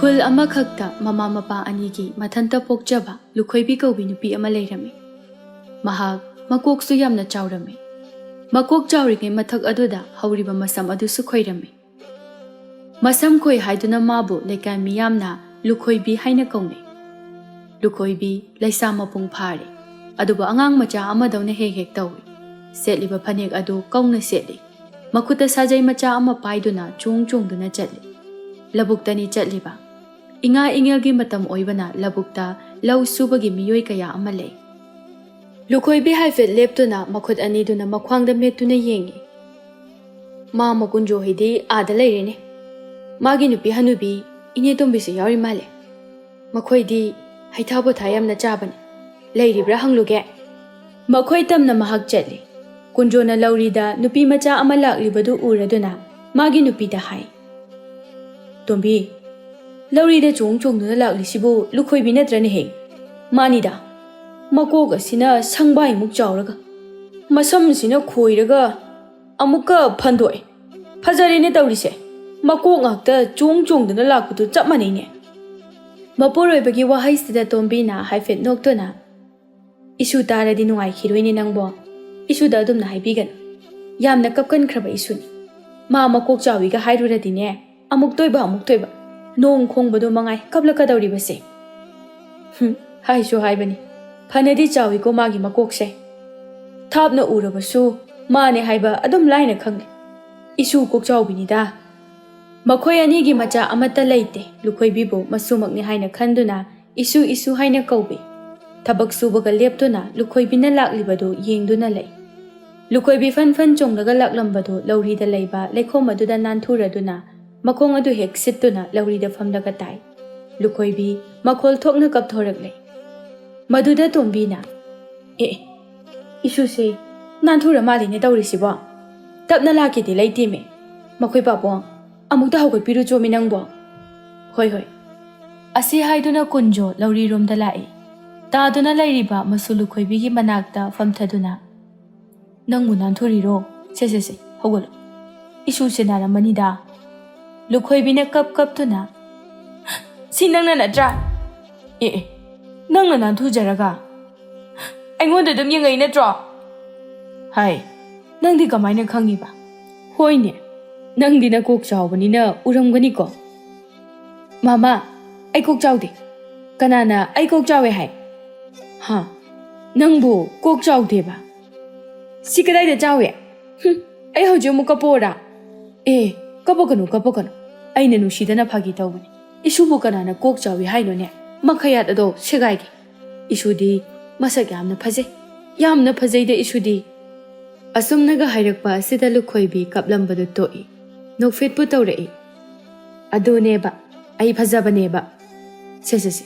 ꯈꯨꯜ ꯑꯃꯈꯛꯇ ꯃꯃꯥ ꯃꯄꯥ ꯑꯅꯤꯒꯤ ꯃꯊꯟꯇ ꯄꯣꯛꯆꯕ ꯂꯨꯈꯣꯏꯕꯤ ꯀꯧꯕꯤ ꯅꯨꯄꯤ ꯑꯃ ꯂꯩꯔꯝꯃꯤ꯫ ꯃꯍꯥꯛ ꯃꯀꯣꯛꯁꯨ ꯌꯥꯝꯅ ꯆꯥꯎꯔꯝꯃꯤ꯫ ꯃꯀꯣꯛ ꯆꯥꯎꯔꯤꯉꯩ ꯃꯊꯛ ꯑꯗꯨꯗ ꯍꯧꯔꯤꯕ ꯃꯁꯝ ꯑꯗꯨꯁꯨ ꯈꯣꯏꯔꯝꯃꯤ꯫ ꯃꯁꯝ ꯈꯣꯏ ꯍꯥꯏꯗꯨꯅ ꯃꯥꯕꯨ ꯂꯩꯀꯥꯏ ꯃꯤꯌꯥꯝꯅ ꯂꯨꯈꯣꯏꯕꯤ ꯍꯥꯏꯅ ꯀꯧꯅꯩ꯫ ꯂꯨꯈꯣꯏꯕꯤ ꯂꯩꯁꯥ ꯃꯄꯨꯡ ꯐꯥꯔꯦ, ꯑꯗꯨꯕꯨ ꯑꯉꯥꯡ ꯃꯆꯥ ꯑꯃꯗꯧꯅ ꯍꯦꯛ ꯍꯦꯛ ꯇꯧꯏ꯫ ꯁꯦꯠꯂꯤꯕ ꯐꯅꯦꯛ ꯑꯗꯨ ꯀꯧꯅ ꯁꯦꯠꯂꯤ꯫ ꯃꯈꯨꯠꯇ ꯁꯥꯖꯩ ꯃꯆꯥ ꯑꯃ ꯄꯥꯏꯗꯨꯅ ꯆꯣꯡ ꯆꯣꯡꯗꯨꯅ ꯆꯠꯂꯤ꯫ ꯂꯧꯕꯨꯛꯇꯅꯤ ꯆꯠꯂꯤꯕ꯫ ꯏꯉꯥ ꯏꯉꯦꯜꯒꯤ ꯃꯇꯝ ꯑꯣꯏꯕꯅ ꯂꯧꯕꯨꯛꯇ ꯂꯧ ꯁꯨꯕꯒꯤ ꯃꯤꯑꯣꯏ ꯀꯌꯥ ꯑꯃ ꯂꯩ꯫ ꯂꯨꯈꯣꯏꯕꯤ ꯍꯥꯏꯐꯦꯠ ꯂꯦꯞꯇꯨꯅ ꯃꯈꯨꯠ ꯑꯅꯤꯗꯨꯅ ꯃꯈ꯭ꯋꯥꯡꯗ ꯃꯦꯠꯇꯨꯅ ꯌꯦꯡꯉꯤ꯫ ꯃꯥꯝꯃ ꯀꯨꯟꯖꯣ ꯍꯣꯏꯗꯤ ꯑꯥꯗ ꯂꯩꯔꯦꯅꯦ꯫ ꯃꯥꯒꯤ ꯅꯨꯄꯤ ꯍꯅꯨꯕꯤ ꯏꯅꯦ ꯇꯣꯝꯕꯤꯁꯨ ꯌꯥꯎꯔꯤ ꯃꯥꯜꯂꯦ꯫ ꯃꯈꯣꯏꯗꯤ ꯍꯩꯊꯥ ꯄꯣꯊꯥ ꯌꯥꯝꯅ ꯆꯥꯕꯅꯤ꯫ ꯂꯩꯔꯤꯕ꯭ꯔꯥ ꯍꯪꯂꯨꯒꯦ꯫ ꯃꯈꯣꯏ ꯇꯝꯅ ꯃꯍꯥꯛ ꯆꯠꯂꯤ꯫ ꯀꯨꯟꯖꯣꯅ ꯂꯧꯔꯤꯗ ꯅꯨꯄꯤ ꯃꯆꯥ ꯑꯃ ꯂꯥꯛꯂꯤꯕꯗꯨ ꯎꯔꯗꯨꯅ ꯃꯥꯒꯤ ꯅꯨꯄꯤꯗ ꯍꯥꯏ, "ꯇꯣꯝꯕꯤ, ꯂꯧꯔꯤꯗ ꯆꯣꯡ ꯆꯣꯡꯗꯨꯅ ꯂꯥꯛꯂꯤꯁꯤꯕꯨ ꯂꯨꯈꯣꯏꯕꯤ ꯅꯠꯇ꯭ꯔꯅꯦꯍꯦ? ꯃꯥꯅꯤꯗ, ꯃꯀꯣꯛ ꯑꯁꯤꯅ ꯁꯪꯕꯥꯏꯃꯨꯛ ꯆꯥꯎꯔꯒ, ꯃꯁꯝꯁꯤꯅ ꯈꯣꯏꯔꯒ ꯑꯃꯨꯛꯀ ꯐꯟꯗꯣꯛꯑꯦ꯫ ꯐꯖꯔꯦꯅꯦ ꯇꯧꯔꯤꯁꯦ꯫ ꯃꯀꯣꯛ ꯉꯥꯛꯇ ꯆꯣꯡ ꯆꯣꯡꯗꯨꯅ ꯂꯥꯛꯄꯗꯨ ꯆꯞ ꯃꯥꯟꯅꯩꯅꯦ." ꯃꯄꯨꯔꯣꯏꯕꯒꯤ ꯋꯥꯍꯩꯁꯤꯗ ꯇꯣꯝꯕꯤꯅ ꯍꯥꯏꯐꯦꯠ ꯅꯣꯛꯇꯨꯅ, "ꯏꯁꯨ ꯇꯥꯔꯗꯤ ꯅꯨꯡꯉꯥꯏꯈꯤꯔꯣꯏꯅꯦ ꯅꯪꯕꯣ꯫ ꯏꯁꯨꯗ ꯑꯗꯨꯝꯅ ꯍꯥꯏꯕꯤꯒꯅꯨ꯫ ꯌꯥꯝꯅ ꯀꯞꯀꯟꯈ꯭ꯔꯕ ꯏꯁꯨꯅꯤ꯫ ꯃꯥ ꯃꯀꯣꯛ ꯆꯥꯎꯏꯒ ꯍꯥꯏꯔꯨꯔꯗꯤꯅꯦ, ꯑꯃꯨꯛ ꯇꯣꯏꯕ ꯅꯣꯡ ꯈꯣꯡꯕꯗꯣ ꯃꯉꯥꯏ ꯀꯞꯂꯛꯀꯗꯧꯔꯤꯕꯁꯦ." ꯍꯥꯏꯁꯨ ꯍꯥꯏꯕꯅꯤ, ꯐꯅꯗꯤ ꯆꯥꯎꯏꯀꯣ ꯃꯥꯒꯤ ꯃꯀꯣꯛꯁꯦ꯫ ꯊꯥꯞꯅ ꯎꯔꯕꯁꯨ ꯃꯥꯅꯦ ꯍꯥꯏꯕ ꯑꯗꯨꯝ ꯂꯥꯏꯅ ꯈꯪꯉꯤ꯫ ꯏꯁꯨ ꯀꯣꯛꯆꯥꯎꯕꯤꯅꯤꯗ꯫ ꯃꯈꯣꯏ ꯑꯅꯤꯒꯤ ꯃꯆꯥ ꯑꯃꯠꯇ ꯂꯩꯇꯦ꯫ ꯂꯨꯈꯣꯏꯕꯤꯕꯨ ꯃꯁꯨꯃꯛꯅꯤ ꯍꯥꯏꯅ ꯈꯟꯗꯨꯅ ꯏꯁꯨ ꯏꯁꯨ ꯍꯥꯏꯅ ꯀꯧꯕꯤ꯫ ꯊꯕꯛ ꯁꯨꯕꯒ ꯂꯦꯞꯇꯨꯅ ꯂꯨꯈꯣꯏꯕꯤꯅ ꯂꯥꯛꯂꯤꯕꯗꯨ ꯌꯦꯡꯗꯨꯅ ꯂꯩ꯫ ꯂꯨꯈꯣꯏꯕꯤ ꯐꯟ ꯐꯟ ꯆꯣꯡꯂꯒ ꯂꯥꯛꯂꯝꯕꯗꯨ ꯂꯧꯔꯤꯗ ꯂꯩꯕ ꯂꯩꯈꯣꯝ ꯑꯗꯨꯗ ꯅꯥꯟꯊꯨꯔꯗꯨꯅ ꯃꯈꯣꯡ ꯑꯗꯨ ꯍꯦꯛ ꯁꯤꯠꯇꯨꯅ ꯂꯧꯔꯤꯗ ꯐꯝꯂꯒ ꯇꯥꯏ꯫ ꯂꯨꯈꯣꯏꯕꯤ ꯃꯈꯣꯜ ꯊꯣꯛꯅ ꯀꯞꯊꯣꯔꯛꯂꯦ꯫ ꯃꯗꯨꯗ ꯇꯣꯝꯕꯤꯅ, "ꯏꯁꯨꯁꯦ ꯅꯥꯟꯊꯨꯔ ꯃꯥꯜꯂꯤꯅꯦ ꯇꯧꯔꯤꯁꯤꯕꯣ꯫ ꯇꯞꯅ ꯂꯥꯛꯀꯦꯗꯤ ꯂꯩꯇꯦꯃꯦ꯫ ꯃꯈꯣꯏ ꯄꯥꯕꯣꯡ, ꯑꯃꯨꯛꯇ ꯍꯧꯒꯠꯄꯤꯔꯨ ꯆꯣꯃꯤ ꯅꯪꯕꯣ." "ꯍꯣꯏ ꯍꯣꯏ." ꯑꯁꯤ ꯍꯥꯏꯗꯨꯅ ꯀꯨꯟꯖꯣ ꯂꯧꯔꯤꯔꯣꯝꯗ ꯂꯥꯛꯏ꯫ ꯇꯥꯗꯨꯅ ꯂꯩꯔꯤꯕ ꯃꯁꯨ ꯂꯨꯈꯣꯏꯕꯤꯒꯤ ꯃꯅꯥꯛꯇ ꯐꯝꯊꯗꯨꯅ, "ꯅꯪꯕꯨ ꯅꯥꯟꯊꯨꯔꯤꯔꯣ? ꯁꯦ ꯍꯧꯒꯠꯂꯨ. ꯏꯁꯨꯁꯦ ꯅꯥꯔꯝꯃꯅꯤꯗ." ꯂꯨꯈꯣꯏꯕꯤꯅ ꯀꯞꯇꯨꯅ, "ꯁꯤ ꯅꯪꯅ ꯅꯠꯇ꯭ꯔꯥ? ꯅꯪꯅ ꯅꯥꯟꯊꯨꯖꯔꯒ ꯑꯩꯉꯣꯟꯗ ꯑꯗꯨꯝ ꯌꯦꯡꯉꯛꯏ ꯅꯠꯇ꯭ꯔꯣ?" "ꯍꯥꯏ, ꯅꯪꯗꯤ ꯀꯃꯥꯏꯅ ꯈꯪꯉꯤꯕ?" "ꯍꯣꯏꯅꯦ, ꯅꯪꯗꯤ ꯅꯀꯣꯛ ꯆꯥꯎꯕꯅꯤꯅ ꯎꯔꯝꯒꯅꯤꯀꯣ." "ꯃꯥꯃꯥ, ꯑꯩ ꯀꯣꯛ ꯆꯥꯎꯗꯦ꯫ ꯀꯅꯥꯅ ꯑꯩ ꯀꯣꯛ ꯆꯥꯎꯋꯦ ꯍꯥꯏ?" "ꯅꯪꯕꯨ ꯀꯣꯛ ꯆꯥꯎꯗꯦꯕ? ꯁꯤ ꯀꯗꯥꯏꯗ ꯆꯥꯎꯋꯦ? ꯑꯩ ꯍꯧꯖꯤꯛ ꯑꯃꯨꯛ ꯀꯞꯄꯣꯔꯥ?" ꯀꯞꯄꯛꯀꯅꯨ. ꯑꯩꯅ ꯅꯨꯡꯁꯤꯗꯅ ꯐꯥꯒꯤ ꯇꯧꯕꯅꯤ꯫ ꯏꯁꯨꯕꯨ ꯀꯅꯥꯅ ꯀꯣꯛ ꯆꯥꯎꯏ ꯍꯥꯏꯅꯣꯅꯦ? ꯃꯈꯌꯥꯠ ꯑꯗꯣ ꯁꯦꯒꯥꯏꯒꯦ꯫ ꯏꯁꯨꯗꯤ ꯃꯁꯛ ꯌꯥꯝꯅ ꯐꯖꯩ. ꯌꯥꯝꯅ ꯐꯖꯩꯗ ꯏꯁꯨꯗꯤ." ꯑꯁꯨꯝꯅꯒ ꯍꯥꯏꯔꯛꯄ ꯑꯁꯤꯗ ꯂꯨꯈꯣꯏꯕꯤ ꯀꯞꯂꯝꯕꯗꯨ ꯇꯣꯛꯏ꯫ ꯅꯣꯛꯐꯦꯠꯄꯨ ꯇꯧꯔꯛꯏ, "ꯑꯗꯨꯅꯦꯕ, ꯑꯩ ꯐꯖꯕꯅꯦꯕ꯫ ꯁꯦ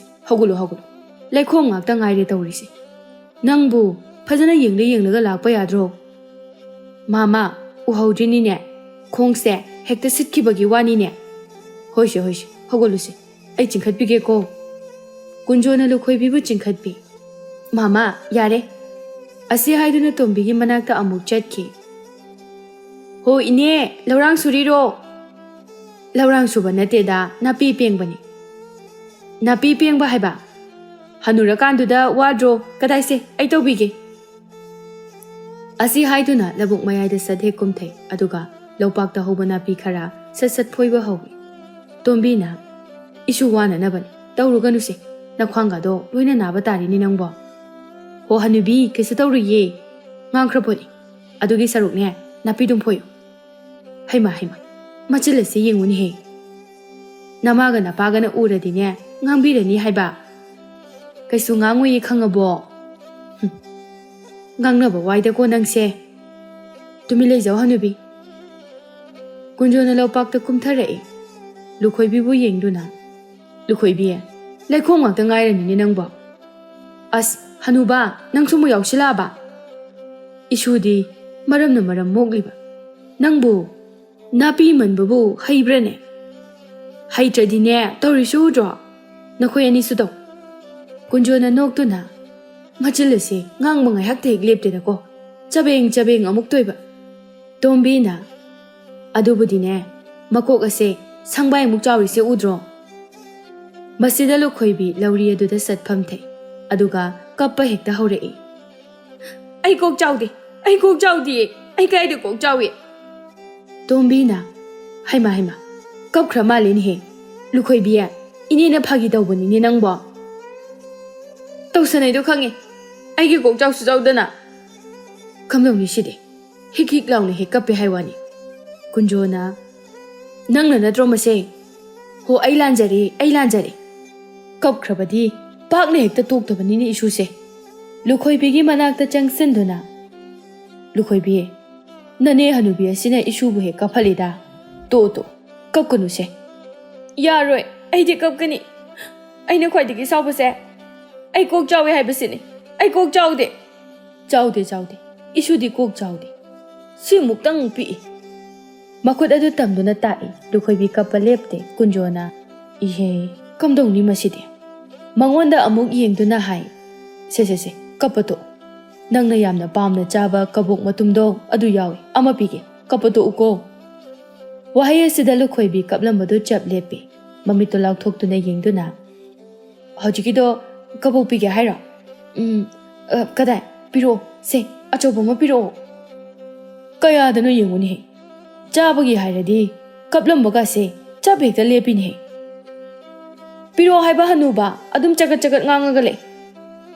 ꯍꯧꯒꯠꯂꯨ. ꯂꯩꯈꯣꯝ ꯉꯥꯛꯇ ꯉꯥꯏꯔꯦ ꯇꯧꯔꯤꯁꯦ. ꯅꯪꯕꯨ ꯐꯖꯅ ꯌꯦꯡꯂꯒ ꯂꯥꯛꯄ ꯌꯥꯗ꯭ꯔꯣ?" "ꯃꯥꯃꯥ, ꯎꯍꯧꯗ꯭ꯔꯤꯅꯤꯅꯦ. ꯈꯣꯡꯁꯦ ꯍꯦꯛꯇ ꯁꯤꯠꯈꯤꯕꯒꯤ ꯋꯥꯅꯤꯅꯦ." ꯍꯣꯏꯁꯦ, ꯍꯧꯒꯠꯂꯨꯁꯦ. ꯑꯩ ꯆꯤꯡꯈꯠꯄꯤꯒꯦꯀꯣ." ꯀꯨꯟꯖꯣꯅ ꯂꯨꯈꯣꯏꯕꯤꯕꯨ ꯆꯤꯡꯈꯠꯄꯤ꯫ "ꯃꯥꯃꯥ, ꯌꯥꯔꯦ." ꯑꯁꯤ ꯍꯥꯏꯗꯨꯅ ꯇꯣꯝꯕꯤꯒꯤ ꯃꯅꯥꯛꯇ ꯑꯃꯨꯛ ꯆꯠꯈꯤ꯫ "ꯍꯣ ꯏꯅꯦ, ꯂꯧꯔꯥꯡ ꯁꯨꯔꯤꯔꯣ?" "ꯂꯧꯔꯥꯡ ꯁꯨꯕ ꯅꯠꯇꯦꯗ, ꯅꯥꯄꯤ ꯄꯦꯡꯕꯅꯤ." "ꯅꯥꯄꯤ ꯄꯦꯡꯕ ꯍꯥꯏꯕ? ꯍꯟꯅꯨꯔꯀꯥꯟꯗꯨꯗ ꯋꯥꯗ꯭ꯔꯣ? ꯀꯗꯥꯏꯁꯦ, ꯑꯩ ꯇꯧꯕꯤꯒꯦ." ꯑꯁꯤ ꯍꯥꯏꯗꯨꯅ ꯂꯧꯕꯨꯛ ꯃꯌꯥꯏꯗ ꯁꯠ ꯍꯦꯛ ꯀꯨꯝꯊꯩ, ꯑꯗꯨꯒ ꯂꯧꯄꯥꯛꯇ ꯍꯧꯕ ꯅꯥꯄꯤ ꯈꯔ ꯁꯠ ꯐꯣꯏꯕ ꯍꯧꯏ꯫ ꯇꯣꯝꯕꯤꯅ, "ꯏꯁꯨ ꯋꯥꯅꯅꯕꯅꯤ. ꯇꯧꯔꯨꯒꯅꯨꯁꯦ. ꯅꯈ꯭ꯋꯥꯡꯒꯗꯣ ꯂꯣꯏꯅ ꯅꯥꯕ ꯇꯥꯔꯤꯅꯤ ꯅꯪꯕꯣ." "ꯍꯣ ꯍꯅꯨꯕꯤ, ꯀꯩꯁꯨ ꯇꯧꯔꯨꯏꯌꯦ. ꯉꯥꯡꯈ꯭ꯔꯄꯣꯠꯅꯤ. ꯑꯗꯨꯒꯤ ꯁꯔꯨꯛꯅꯦ, ꯅꯥꯄꯤꯗꯨꯝ ꯐꯣꯏꯌꯨ." "ꯍꯩꯃ, ꯃꯆꯤꯜ ꯑꯁꯤ ꯌꯦꯡꯉꯨꯅꯦꯍꯦ. ꯅꯃꯥꯒ ꯅꯄꯥꯒꯅ ꯎꯔꯗꯤꯅꯦ ꯉꯥꯡꯕꯤꯔꯅꯤ ꯍꯥꯏꯕ." "ꯀꯩꯁꯨ ꯉꯥꯡꯉꯣꯏꯌꯦ ꯈꯪꯉꯕꯣ." "ꯉꯥꯡꯅꯕ ꯋꯥꯏꯗꯀꯣ ꯅꯪꯁꯦ." "ꯇꯨꯃꯤꯟ ꯂꯩꯖꯧ ꯍꯅꯨꯕꯤ." ꯀꯨꯟꯖꯣꯅ ꯂꯧꯄꯥꯛꯇ ꯀꯨꯝꯊꯔꯛꯏ꯫ ꯂꯨꯈꯣꯏꯕꯤꯕꯨ ꯌꯦꯡꯗꯨꯅ, "ꯂꯨꯈꯣꯏꯕꯤ, ꯂꯩꯈꯣꯝ ꯉꯥꯛꯇ ꯉꯥꯏꯔꯅꯤꯅꯦ ꯅꯪꯕꯣ." "ꯑꯁ ꯍꯅꯨꯕꯥ, ꯅꯪꯁꯨ ꯑꯃꯨꯛ ꯌꯥꯎꯁꯤꯜꯂꯛꯑꯕ?" "ꯏꯁꯨꯗꯤ ꯃꯔꯝꯅ ꯃꯔꯝ ꯃꯣꯛꯂꯤꯕ. ꯅꯪꯕꯨ ꯅꯥꯄꯤ ꯃꯟꯕꯕꯨ ꯍꯩꯕ꯭ꯔꯅꯦ? ꯍꯩꯇ꯭ꯔꯗꯤꯅꯦ ꯇꯧꯔꯤꯁꯨ ꯎꯗ꯭ꯔꯣ? ꯅꯈꯣꯏ ꯑꯅꯤꯁꯨ ꯇꯧ." ꯀꯨꯟꯖꯣꯅ ꯅꯣꯛꯇꯨꯅ, "ꯃꯆꯤꯜ ꯑꯁꯤ ꯉꯥꯡꯕ ꯉꯥꯏꯍꯥꯛꯇ ꯍꯦꯛ ꯂꯦꯞꯇꯦꯗꯀꯣ. ꯆꯕꯦꯡ ꯑꯃꯨꯛ ꯇꯣꯏꯕ." ꯃꯁꯤꯗ ꯂꯨꯈꯣꯏꯕꯤ ꯂꯧꯔꯤ ꯑꯗꯨꯗ ꯆꯠꯐꯝ ꯊꯩ ꯑꯗꯨꯒ ꯀꯞꯄ ꯍꯦꯛꯇ ꯍꯧꯔꯛꯏ꯫ ꯑꯩ ꯀꯣꯛ ꯆꯥꯎꯗꯦ, ꯑꯩ ꯀꯣꯛ ꯆꯥꯎꯗꯤꯌꯦ, ꯑꯩ ꯀꯥꯏꯗ ꯀꯣꯛ ꯆꯥꯎꯏ? ꯇꯣꯝꯕꯤꯅ ꯍꯩꯃꯥ ꯍꯩꯃꯥ ꯀꯞꯈ꯭ꯔ ꯃꯥꯜꯂꯦꯅꯦꯍꯦ ꯂꯨꯈꯣꯏꯕꯤ ꯏꯅꯦꯅ ꯐꯥꯒꯤ ꯇꯧꯕꯅꯤꯅꯦ ꯅꯪꯕꯣ꯫ ꯇꯧꯁꯟꯅꯩꯗꯣ ꯈꯪꯉꯦ, ꯑꯩꯒꯤ ꯀꯣꯛ ꯆꯥꯎꯁꯨ ꯆꯥꯎꯗꯅ꯫ ꯀꯝꯗꯧꯅꯤ ꯁꯤꯗꯤ ꯍꯤꯛ ꯍꯤꯛ ꯂꯥꯎꯅ ꯍꯦꯛ ꯀꯞꯄꯦ ꯍꯥꯏ ꯋꯥꯅꯤ꯫ ꯀꯨꯟꯖꯣꯅ ꯅꯪꯅ ꯅꯠꯇ꯭ꯔꯣ ꯃꯁꯦ? ꯍꯣ ꯑꯩ ꯂꯥꯟꯖꯔꯦ꯫ ꯀꯞꯈ꯭ꯔꯕꯗꯤ ꯄꯥꯛꯅ ꯍꯦꯛꯇ ꯇꯣꯛꯇꯕꯅꯤꯅꯦ ꯏꯁꯨꯁꯦ꯫ ꯂꯨꯈꯣꯏꯕꯤꯒꯤ ꯃꯅꯥꯛꯇ ꯆꯪꯁꯤꯟꯗꯨꯅ ꯂꯨꯈꯣꯏꯕꯤ ꯅꯅꯦ ꯍꯅꯨꯕꯤ ꯑꯁꯤꯅ ꯏꯁꯨꯕꯨ ꯍꯦꯛ ꯀꯞꯍꯜꯂꯤꯗ꯫ ꯇꯣ ꯀꯞꯀꯅꯨꯁꯦ꯫ ꯌꯥꯔꯣꯏ, ꯑꯩꯗꯤ ꯀꯞꯀꯅꯤ꯫ ꯑꯩꯅ ꯈ꯭ꯋꯥꯏꯗꯒꯤ ꯁꯥꯎꯕꯁꯦ ꯑꯩ ꯀꯣꯛ ꯆꯥꯎꯋꯦ ꯍꯥꯏꯕꯁꯤꯅꯤ꯫ ꯑꯩ ꯀꯣꯛ ꯆꯥꯎꯗꯦ꯫ ꯆꯥꯎꯗꯦ ꯏꯁꯨꯗꯤ ꯀꯣꯛ ꯆꯥꯎꯗꯦ, ꯁꯤꯃꯨꯛꯇꯪ ꯄꯤꯛꯏ꯫ ꯃꯈꯨꯠ ꯑꯗꯨ ꯇꯝꯗꯨꯅ ꯇꯥꯛꯏ꯫ ꯂꯨꯈꯣꯏꯕꯤ ꯀꯞꯄ ꯂꯦꯞꯇꯦ꯫ ꯀꯨꯟꯖꯣꯅ ꯏꯍꯦ ꯀꯝꯗꯧꯅꯤ ꯃꯁꯤꯗꯤ? ꯃꯉꯣꯟꯗ ꯑꯃꯨꯛ ꯌꯦꯡꯗꯨꯅ ꯍꯥꯏ ꯁꯦ ꯀꯞꯄ ꯇꯣꯛꯑꯣ꯫ ꯅꯪꯅ ꯌꯥꯝꯅ ꯄꯥꯝꯅ ꯆꯥꯕ ꯀꯕꯣꯛ ꯃꯇꯨꯝꯗꯣ ꯑꯗꯨ ꯌꯥꯎꯏ, ꯑꯃ ꯄꯤꯒꯦ, ꯀꯞꯄ ꯇꯣꯛꯎꯀꯣ꯫ ꯋꯥꯍꯩ ꯑꯁꯤꯗ ꯂꯨꯈꯣꯏꯕꯤ ꯀꯞꯂꯝꯕꯗꯨ ꯆꯞ ꯂꯦꯞꯄꯤ꯫ ꯃꯃꯤꯠꯇꯨ ꯂꯥꯎꯊꯣꯛꯇꯨꯅ ꯌꯦꯡꯗꯨꯅ ꯍꯧꯖꯤꯛꯀꯤꯗꯣ ꯀꯕꯣꯛ ꯄꯤꯒꯦ ꯍꯥꯏꯔꯣ? ꯀꯗꯥꯏ ꯄꯤꯔꯛꯑꯣ, ꯁꯦ ꯑꯆꯧꯕ ꯑꯃ ꯄꯤꯔꯛꯑꯣ꯫ ꯀꯌꯥꯗꯅꯣ ꯌꯦꯡꯉꯨꯅꯦꯍꯦ, ꯆꯥꯕꯒꯤ ꯍꯥꯏꯔꯗꯤ ꯀꯞꯂꯝꯕꯒꯁꯦ ꯆꯞ ꯍꯦꯛꯇ ꯂꯦꯞꯄꯤꯅꯦꯍꯦ꯫ ꯄꯤꯔꯛꯑꯣ ꯍꯥꯏꯕ ꯍꯅꯨꯕ ꯑꯗꯨꯝ ꯆꯒꯠ ꯉꯥꯡꯉꯒ ꯂꯩ꯫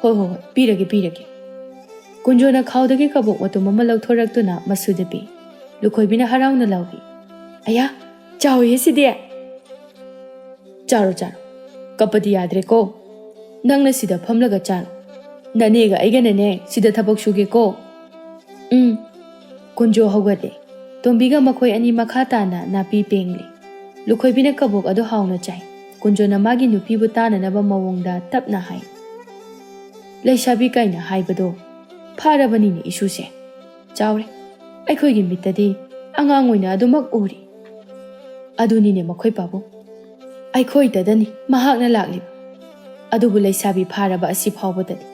ꯍꯣꯏ ꯄꯤꯔꯒꯦ꯫ ꯀꯨꯟꯖꯣꯅ ꯈꯥꯎꯗꯒꯤ ꯀꯕꯣꯛ ꯃꯇꯨꯝ ꯑꯃ ꯂꯧꯊꯣꯔꯛꯇꯨꯅ ꯃꯁꯨꯗ ꯄꯤ꯫ ꯂꯨꯈꯣꯏꯕꯤꯅ ꯍꯔꯥꯎꯅ ꯂꯧꯏ꯫ ꯑꯌꯥ ꯆꯥꯎꯏꯍꯦ ꯁꯤꯗꯤ꯫ ꯆꯥꯔꯣ ꯀꯞꯄꯗꯤ ꯌꯥꯗ꯭ꯔꯦꯀꯣ꯫ ꯅꯪꯅ ꯁꯤꯗ ꯐꯝꯂꯒ ꯆꯥꯔꯣ, ꯅꯅꯦꯒ ꯑꯩꯒꯅꯅꯦ ꯁꯤꯗ ꯊꯕꯛ ꯁꯨꯒꯦꯀꯣ꯫ ꯀꯨꯟꯖꯣ ꯍꯧꯒꯠꯂꯦ꯫ ꯇꯣꯝꯕꯤꯒ ꯃꯈꯣꯏ ꯑꯅꯤ ꯃꯈꯥ ꯇꯥꯅ ꯅꯥꯄꯤ ꯄꯦꯡꯂꯤ꯫ ꯂꯨꯈꯣꯏꯕꯤꯅ ꯀꯕꯣꯛ ꯑꯗꯨ ꯍꯥꯎꯅ ꯆꯥꯏ꯫ ꯀꯨꯟꯖꯣꯅ ꯃꯥꯒꯤ ꯅꯨꯄꯤꯕꯨ ꯇꯥꯅꯅꯕ ꯃꯑꯣꯡꯗ ꯇꯞꯅ ꯍꯥꯏ꯫ ꯂꯩꯁꯥꯕꯤ ꯀꯥꯏꯅ ꯍꯥꯏꯕꯗꯣ ꯐꯥꯔꯕꯅꯤꯅꯦ ꯏꯁꯨꯁꯦ꯫ ꯆꯥꯎꯔꯦ, ꯑꯩꯈꯣꯏꯒꯤ ꯃꯤꯠꯇꯗꯤ ꯑꯉꯥꯡ ꯑꯣꯏꯅ ꯑꯗꯨꯃꯛ ꯎꯔꯤ꯫ ꯑꯗꯨꯅꯤꯅꯦ ꯃꯈꯣꯏ ꯄꯥꯕꯨꯡ, ꯑꯩꯈꯣꯏꯗꯗꯅꯤ ꯃꯍꯥꯛꯅ ꯂꯥꯛꯂꯤꯕ꯫ ꯑꯗꯨꯕꯨ ꯂꯩꯁꯥꯕꯤ ꯐꯥꯔꯕ ꯑꯁꯤ ꯐꯥꯎꯕꯗꯗꯤ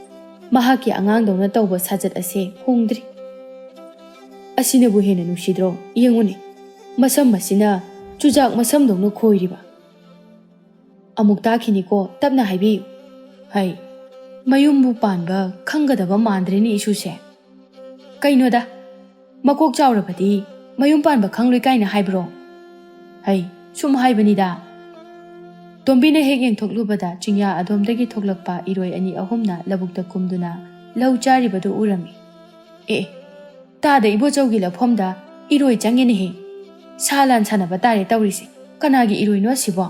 ꯃꯍꯥꯛꯀꯤ ꯑꯉꯥꯡꯗꯧꯅ ꯇꯧꯕ ꯁꯥꯖꯠ ꯑꯁꯦ ꯍꯣꯡꯗ꯭ꯔꯤ꯫ ꯑꯁꯤꯅꯕꯨ ꯍꯦꯟꯅ ꯅꯨꯡꯁꯤꯗ꯭ꯔꯣ? ꯌꯦꯡꯉꯨꯅꯦ, ꯃꯁꯝ ꯑꯁꯤꯅ ꯆꯨꯖꯥꯛ ꯃꯁꯝꯗꯧꯅ ꯈꯣꯏꯔꯤꯕ꯫ ꯑꯃꯨꯛ ꯇꯥꯈꯤꯅꯤꯀꯣ, ꯇꯞꯅ ꯍꯥꯏꯕꯤꯌꯨ꯫ ꯍꯩ, ꯃꯌꯨꯝꯕꯨ ꯄꯥꯟꯕ ꯈꯪꯒꯗꯕ ꯃꯥꯟꯗ꯭ꯔꯦꯅꯦ ꯏꯁꯨꯁꯦ꯫ ꯀꯩꯅꯣꯗ, ꯃꯀꯣꯛ ꯆꯥꯎꯔꯕꯗꯤ ꯃꯌꯨꯝ ꯄꯥꯟꯕ ꯈꯪꯂꯣꯏ ꯀꯥꯏꯅ ꯍꯥꯏꯕ꯭ꯔꯣ? ꯍꯩ, ꯁꯨꯝ ꯍꯥꯏꯕꯅꯤꯗ꯫ ꯇꯣꯝꯕꯤꯅ ꯍꯦꯛ ꯌꯦꯡꯊꯣꯛꯂꯨꯕꯗ ꯆꯤꯡꯌꯥ ꯑꯗꯣꯝꯗꯒꯤ ꯊꯣꯛꯂꯛꯄ ꯏꯔꯣꯏ ꯑꯅꯤ ꯑꯍꯨꯝꯅ ꯂꯧꯕꯨꯛꯇ ꯀꯨꯝꯗꯨꯅ ꯂꯧ ꯆꯥꯔꯤꯕꯗꯨ ꯎꯔꯝꯃꯤ꯫ ꯇꯥꯗ ꯏꯕꯣꯆꯧꯒꯤ ꯂꯧꯐꯝꯗ ꯏꯔꯣꯏ ꯆꯪꯉꯦꯅꯦꯍꯦ꯫ ꯁꯥ ꯂꯥꯟ ꯁꯥꯟꯅꯕ ꯇꯥꯔꯦ ꯇꯧꯔꯤꯁꯦ꯫ ꯀꯅꯥꯒꯤ ꯏꯔꯣꯏꯅꯣ ꯑꯁꯤꯕꯣ?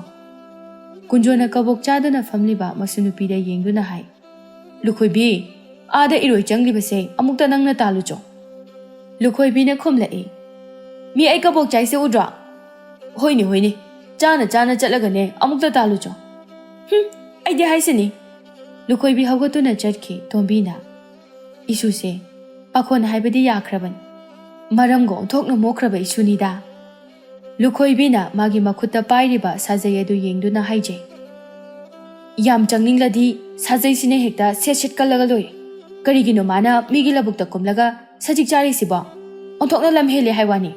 ꯀꯨꯟꯖꯣꯅ ꯀꯕꯣꯛ ꯆꯥꯗꯨꯅ ꯐꯝꯂꯤꯕ ꯃꯁꯨꯅꯨꯄꯤꯗ ꯌꯦꯡꯗꯨꯅ ꯍꯥꯏ꯫ ꯂꯨꯈꯣꯏꯕꯤ, ꯑꯥꯗ ꯏꯔꯣꯏ ꯆꯪꯂꯤꯕꯁꯦ ꯑꯃꯨꯛꯇ ꯅꯪꯅ ꯇꯥꯜꯂꯨꯆꯣ꯫ ꯂꯨꯈꯣꯏꯕꯤꯅ ꯈꯨꯝꯂꯛꯏ꯫ ꯃꯤ ꯑꯩ ꯀꯕꯣꯛ ꯆꯥꯏꯁꯦ ꯎꯗ꯭ꯔꯣ? ꯍꯣꯏꯅꯦ, ꯆꯥꯅ ꯆꯠꯂꯒꯅꯦ ꯑꯃꯨꯛꯇ ꯇꯥꯜꯂꯨꯆꯣ꯫ ꯑꯩꯗꯤ ꯍꯥꯏꯁꯤꯅꯤ꯫ ꯂꯨꯈꯣꯏꯕꯤ ꯍꯧꯒꯠꯇꯨꯅ ꯆꯠꯈꯤ꯫ ꯇꯣꯝꯕꯤꯅ ꯏꯁꯨꯁꯦ ꯄꯥꯈꯣꯟ ꯍꯥꯏꯕꯗꯤ ꯌꯥꯈ꯭ꯔꯕꯅꯤ, ꯃꯔꯝꯒ ꯑꯣꯟꯊꯣꯛꯅ ꯃꯣꯛꯈ꯭ꯔꯕ ꯏꯁꯨꯅꯤꯗ꯫ ꯂꯨꯈꯣꯏꯕꯤꯅ ꯃꯥꯒꯤ ꯃꯈꯨꯠꯇ ꯄꯥꯏꯔꯤꯕ ꯁꯥꯖꯩ ꯑꯗꯨ ꯌꯦꯡꯗꯨꯅ ꯍꯥꯏꯖꯩ꯫ ꯌꯥꯝ ꯆꯪꯅꯤꯡꯂꯗꯤ ꯁꯥꯖꯩꯁꯤꯅ ꯍꯦꯛꯇ ꯁꯦꯠ ꯀꯜꯂꯒ ꯂꯣꯏꯔꯦ꯫ ꯀꯔꯤꯒꯤꯅꯣ ꯃꯥꯅ ꯃꯤꯒꯤ ꯂꯧꯕꯨꯛꯇ ꯀꯨꯝꯂꯒ ꯁꯖꯤꯛ ꯆꯥꯔꯤꯁꯤꯕꯣ? ꯑꯣꯟꯊꯣꯛꯅ ꯂꯝ ꯍꯦꯜꯂꯦ ꯍꯥꯏ ꯋꯥꯅꯤ꯫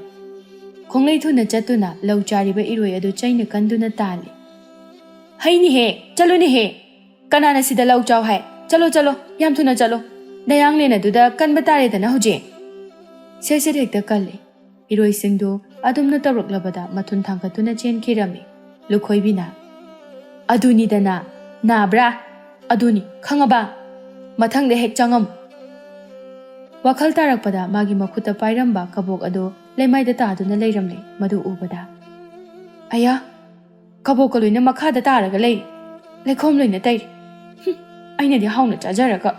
ꯈꯣꯡꯂꯩ ꯊꯨꯅ ꯆꯠꯇꯨꯅ ꯂꯧ ꯆꯥꯔꯤꯕ ꯏꯔꯣꯏ ꯑꯗꯨ ꯆꯩꯅ ꯀꯟꯗꯨꯅ ꯇꯥꯜꯂꯤ꯫ ꯍꯩꯅꯦꯍꯦ, ꯆꯠꯂꯨꯅꯦꯍꯦ꯫ ꯀꯅꯥꯅ ꯁꯤꯗ ꯂꯧ ꯆꯥꯎ ꯍꯥꯏ? ꯆꯠꯂꯣ, ꯌꯥꯝ ꯊꯨꯅ ꯆꯠꯂꯣ꯫ ꯅꯌꯥꯡꯂꯦꯟ ꯑꯗꯨꯗ ꯀꯟꯕ ꯇꯥꯔꯦꯗꯅ ꯍꯧꯖꯤꯛ꯫ ꯁꯦꯠ ꯍꯦꯛꯇ ꯀꯜꯂꯤ꯫ ꯏꯔꯣꯏꯁꯤꯡꯗꯨ ꯑꯗꯨꯝꯅ ꯇꯧꯔꯛꯂꯕꯗ ꯃꯊꯨꯟ ꯊꯥꯡꯒꯠꯇꯨꯅ ꯆꯦꯟꯈꯤꯔꯝꯃꯤ꯫ ꯂꯨꯈꯣꯏꯕꯤꯅ ꯑꯗꯨꯅꯤꯗꯅ, ꯅꯥꯕ꯭ꯔꯥ? ꯑꯗꯨꯅꯤ, ꯈꯪꯉꯕ? ꯃꯊꯪꯗ ꯍꯦꯛ ꯆꯪꯉꯝꯃꯨ꯫ ꯋꯥꯈꯜ ꯇꯥꯔꯛꯄꯗ ꯃꯥꯒꯤ ꯃꯈꯨꯠꯇ ꯄꯥꯏꯔꯝꯕ ꯀꯕꯣꯛ ꯑꯗꯨ ꯂꯩꯃꯥꯏꯗ ꯇꯥꯗꯨꯅ ꯂꯩꯔꯝꯂꯦ꯫ ꯃꯗꯨ ꯎꯕꯗ ꯑꯌꯥ, ꯀꯕꯣꯛꯀ ꯂꯣꯏꯅ ꯃꯈꯥꯗ ꯇꯥꯔꯒ ꯂꯩꯔꯤ, ꯂꯩꯈꯣꯝ ꯂꯣꯏꯅ ꯇꯩꯔꯤ꯫ ꯑꯩꯅꯗꯤ ꯍꯥꯎꯅ ꯆꯥꯖꯔꯒ꯫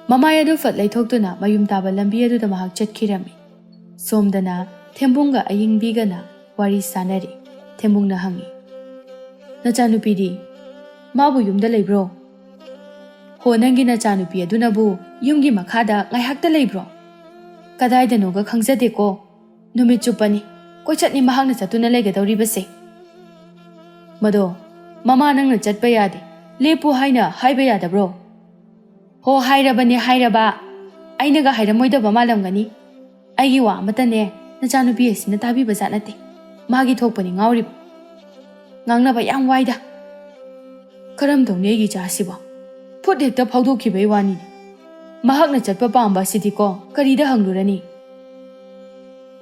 ꯃꯃꯥꯏ ꯑꯗꯨ ꯐꯠ ꯂꯩꯊꯣꯛꯇꯨꯅ ꯃꯌꯨꯝ ꯇꯥꯕ ꯂꯝꯕꯤ ꯑꯗꯨꯗ ꯃꯍꯥꯛ ꯆꯠꯈꯤꯔꯝꯃꯤ꯫ ꯁꯣꯝꯗꯅ ꯊꯦꯝꯕꯨꯡꯒ ꯑꯌꯤꯡꯕꯤꯒꯅ ꯋꯥꯔꯤ ꯁꯥꯅꯔꯤ꯫ ꯊꯦꯝꯕꯨꯡꯅ ꯍꯪꯉꯤ, ꯅꯆꯥꯅꯨꯄꯤꯗꯤ ꯃꯥꯕꯨ ꯌꯨꯝꯗ ꯂꯩꯕ꯭ꯔꯣ? ꯍꯣ, ꯅꯪꯒꯤ ꯅꯆꯥꯅꯨꯄꯤ ꯑꯗꯨꯅꯕꯨ ꯌꯨꯝꯒꯤ ꯃꯈꯥꯗ ꯉꯥꯏꯍꯥꯛꯇ ꯂꯩꯕ꯭ꯔꯣ? ꯀꯗꯥꯏꯗꯅꯣꯒ ꯈꯪꯖꯗꯦꯀꯣ꯫ ꯅꯨꯃꯤꯠ ꯆꯨꯞꯄꯅꯤ ꯀꯣꯏꯆꯠꯅꯤ ꯃꯍꯥꯛꯅ ꯆꯠꯇꯨꯅ ꯂꯩꯒꯗꯧꯔꯤꯕꯁꯦ꯫ ꯃꯗꯣ ꯃꯃꯥ ꯅꯪꯅ ꯆꯠꯄ ꯌꯥꯗꯦ, ꯂꯦꯞꯄꯨ ꯍꯥꯏꯅ ꯍꯥꯏꯕ ꯌꯥꯗꯕ꯭ꯔꯣ? ꯍꯣ, ꯍꯥꯏꯔꯕꯅꯦ ꯍꯥꯏꯔꯕ, ꯑꯩꯅꯒ ꯍꯥꯏꯔꯝꯃꯣꯏꯗꯕ ꯃꯥꯜꯂꯝꯒꯅꯤ꯫ ꯑꯩꯒꯤ ꯋꯥ ꯑꯃꯇꯅꯦ ꯅꯆꯥꯅꯨꯄꯤ ꯑꯁꯤꯅ ꯇꯥꯕꯤꯕ ꯖꯥꯠ ꯅꯠꯇꯦ꯫ ꯃꯥꯒꯤ ꯊꯣꯛꯄꯅꯤ ꯉꯥꯎꯔꯤꯕ꯫ ꯉꯥꯡꯅꯕ ꯌꯥꯝ ꯋꯥꯏꯗ, ꯀꯔꯝ ꯇꯧꯅꯤ ꯑꯩꯒꯤ ꯏꯆꯥꯁꯤꯕꯣ ꯐꯨꯠ ꯍꯦꯛꯇ ꯐꯥꯎꯗꯣꯛꯈꯤꯕꯩ ꯋꯥꯅꯤꯅꯦ ꯃꯍꯥꯛꯅ ꯆꯠꯄ ꯄꯥꯝꯕ ꯑꯁꯤꯗꯤꯀꯣ ꯀꯔꯤꯗ ꯍꯪꯂꯨꯔꯅꯤ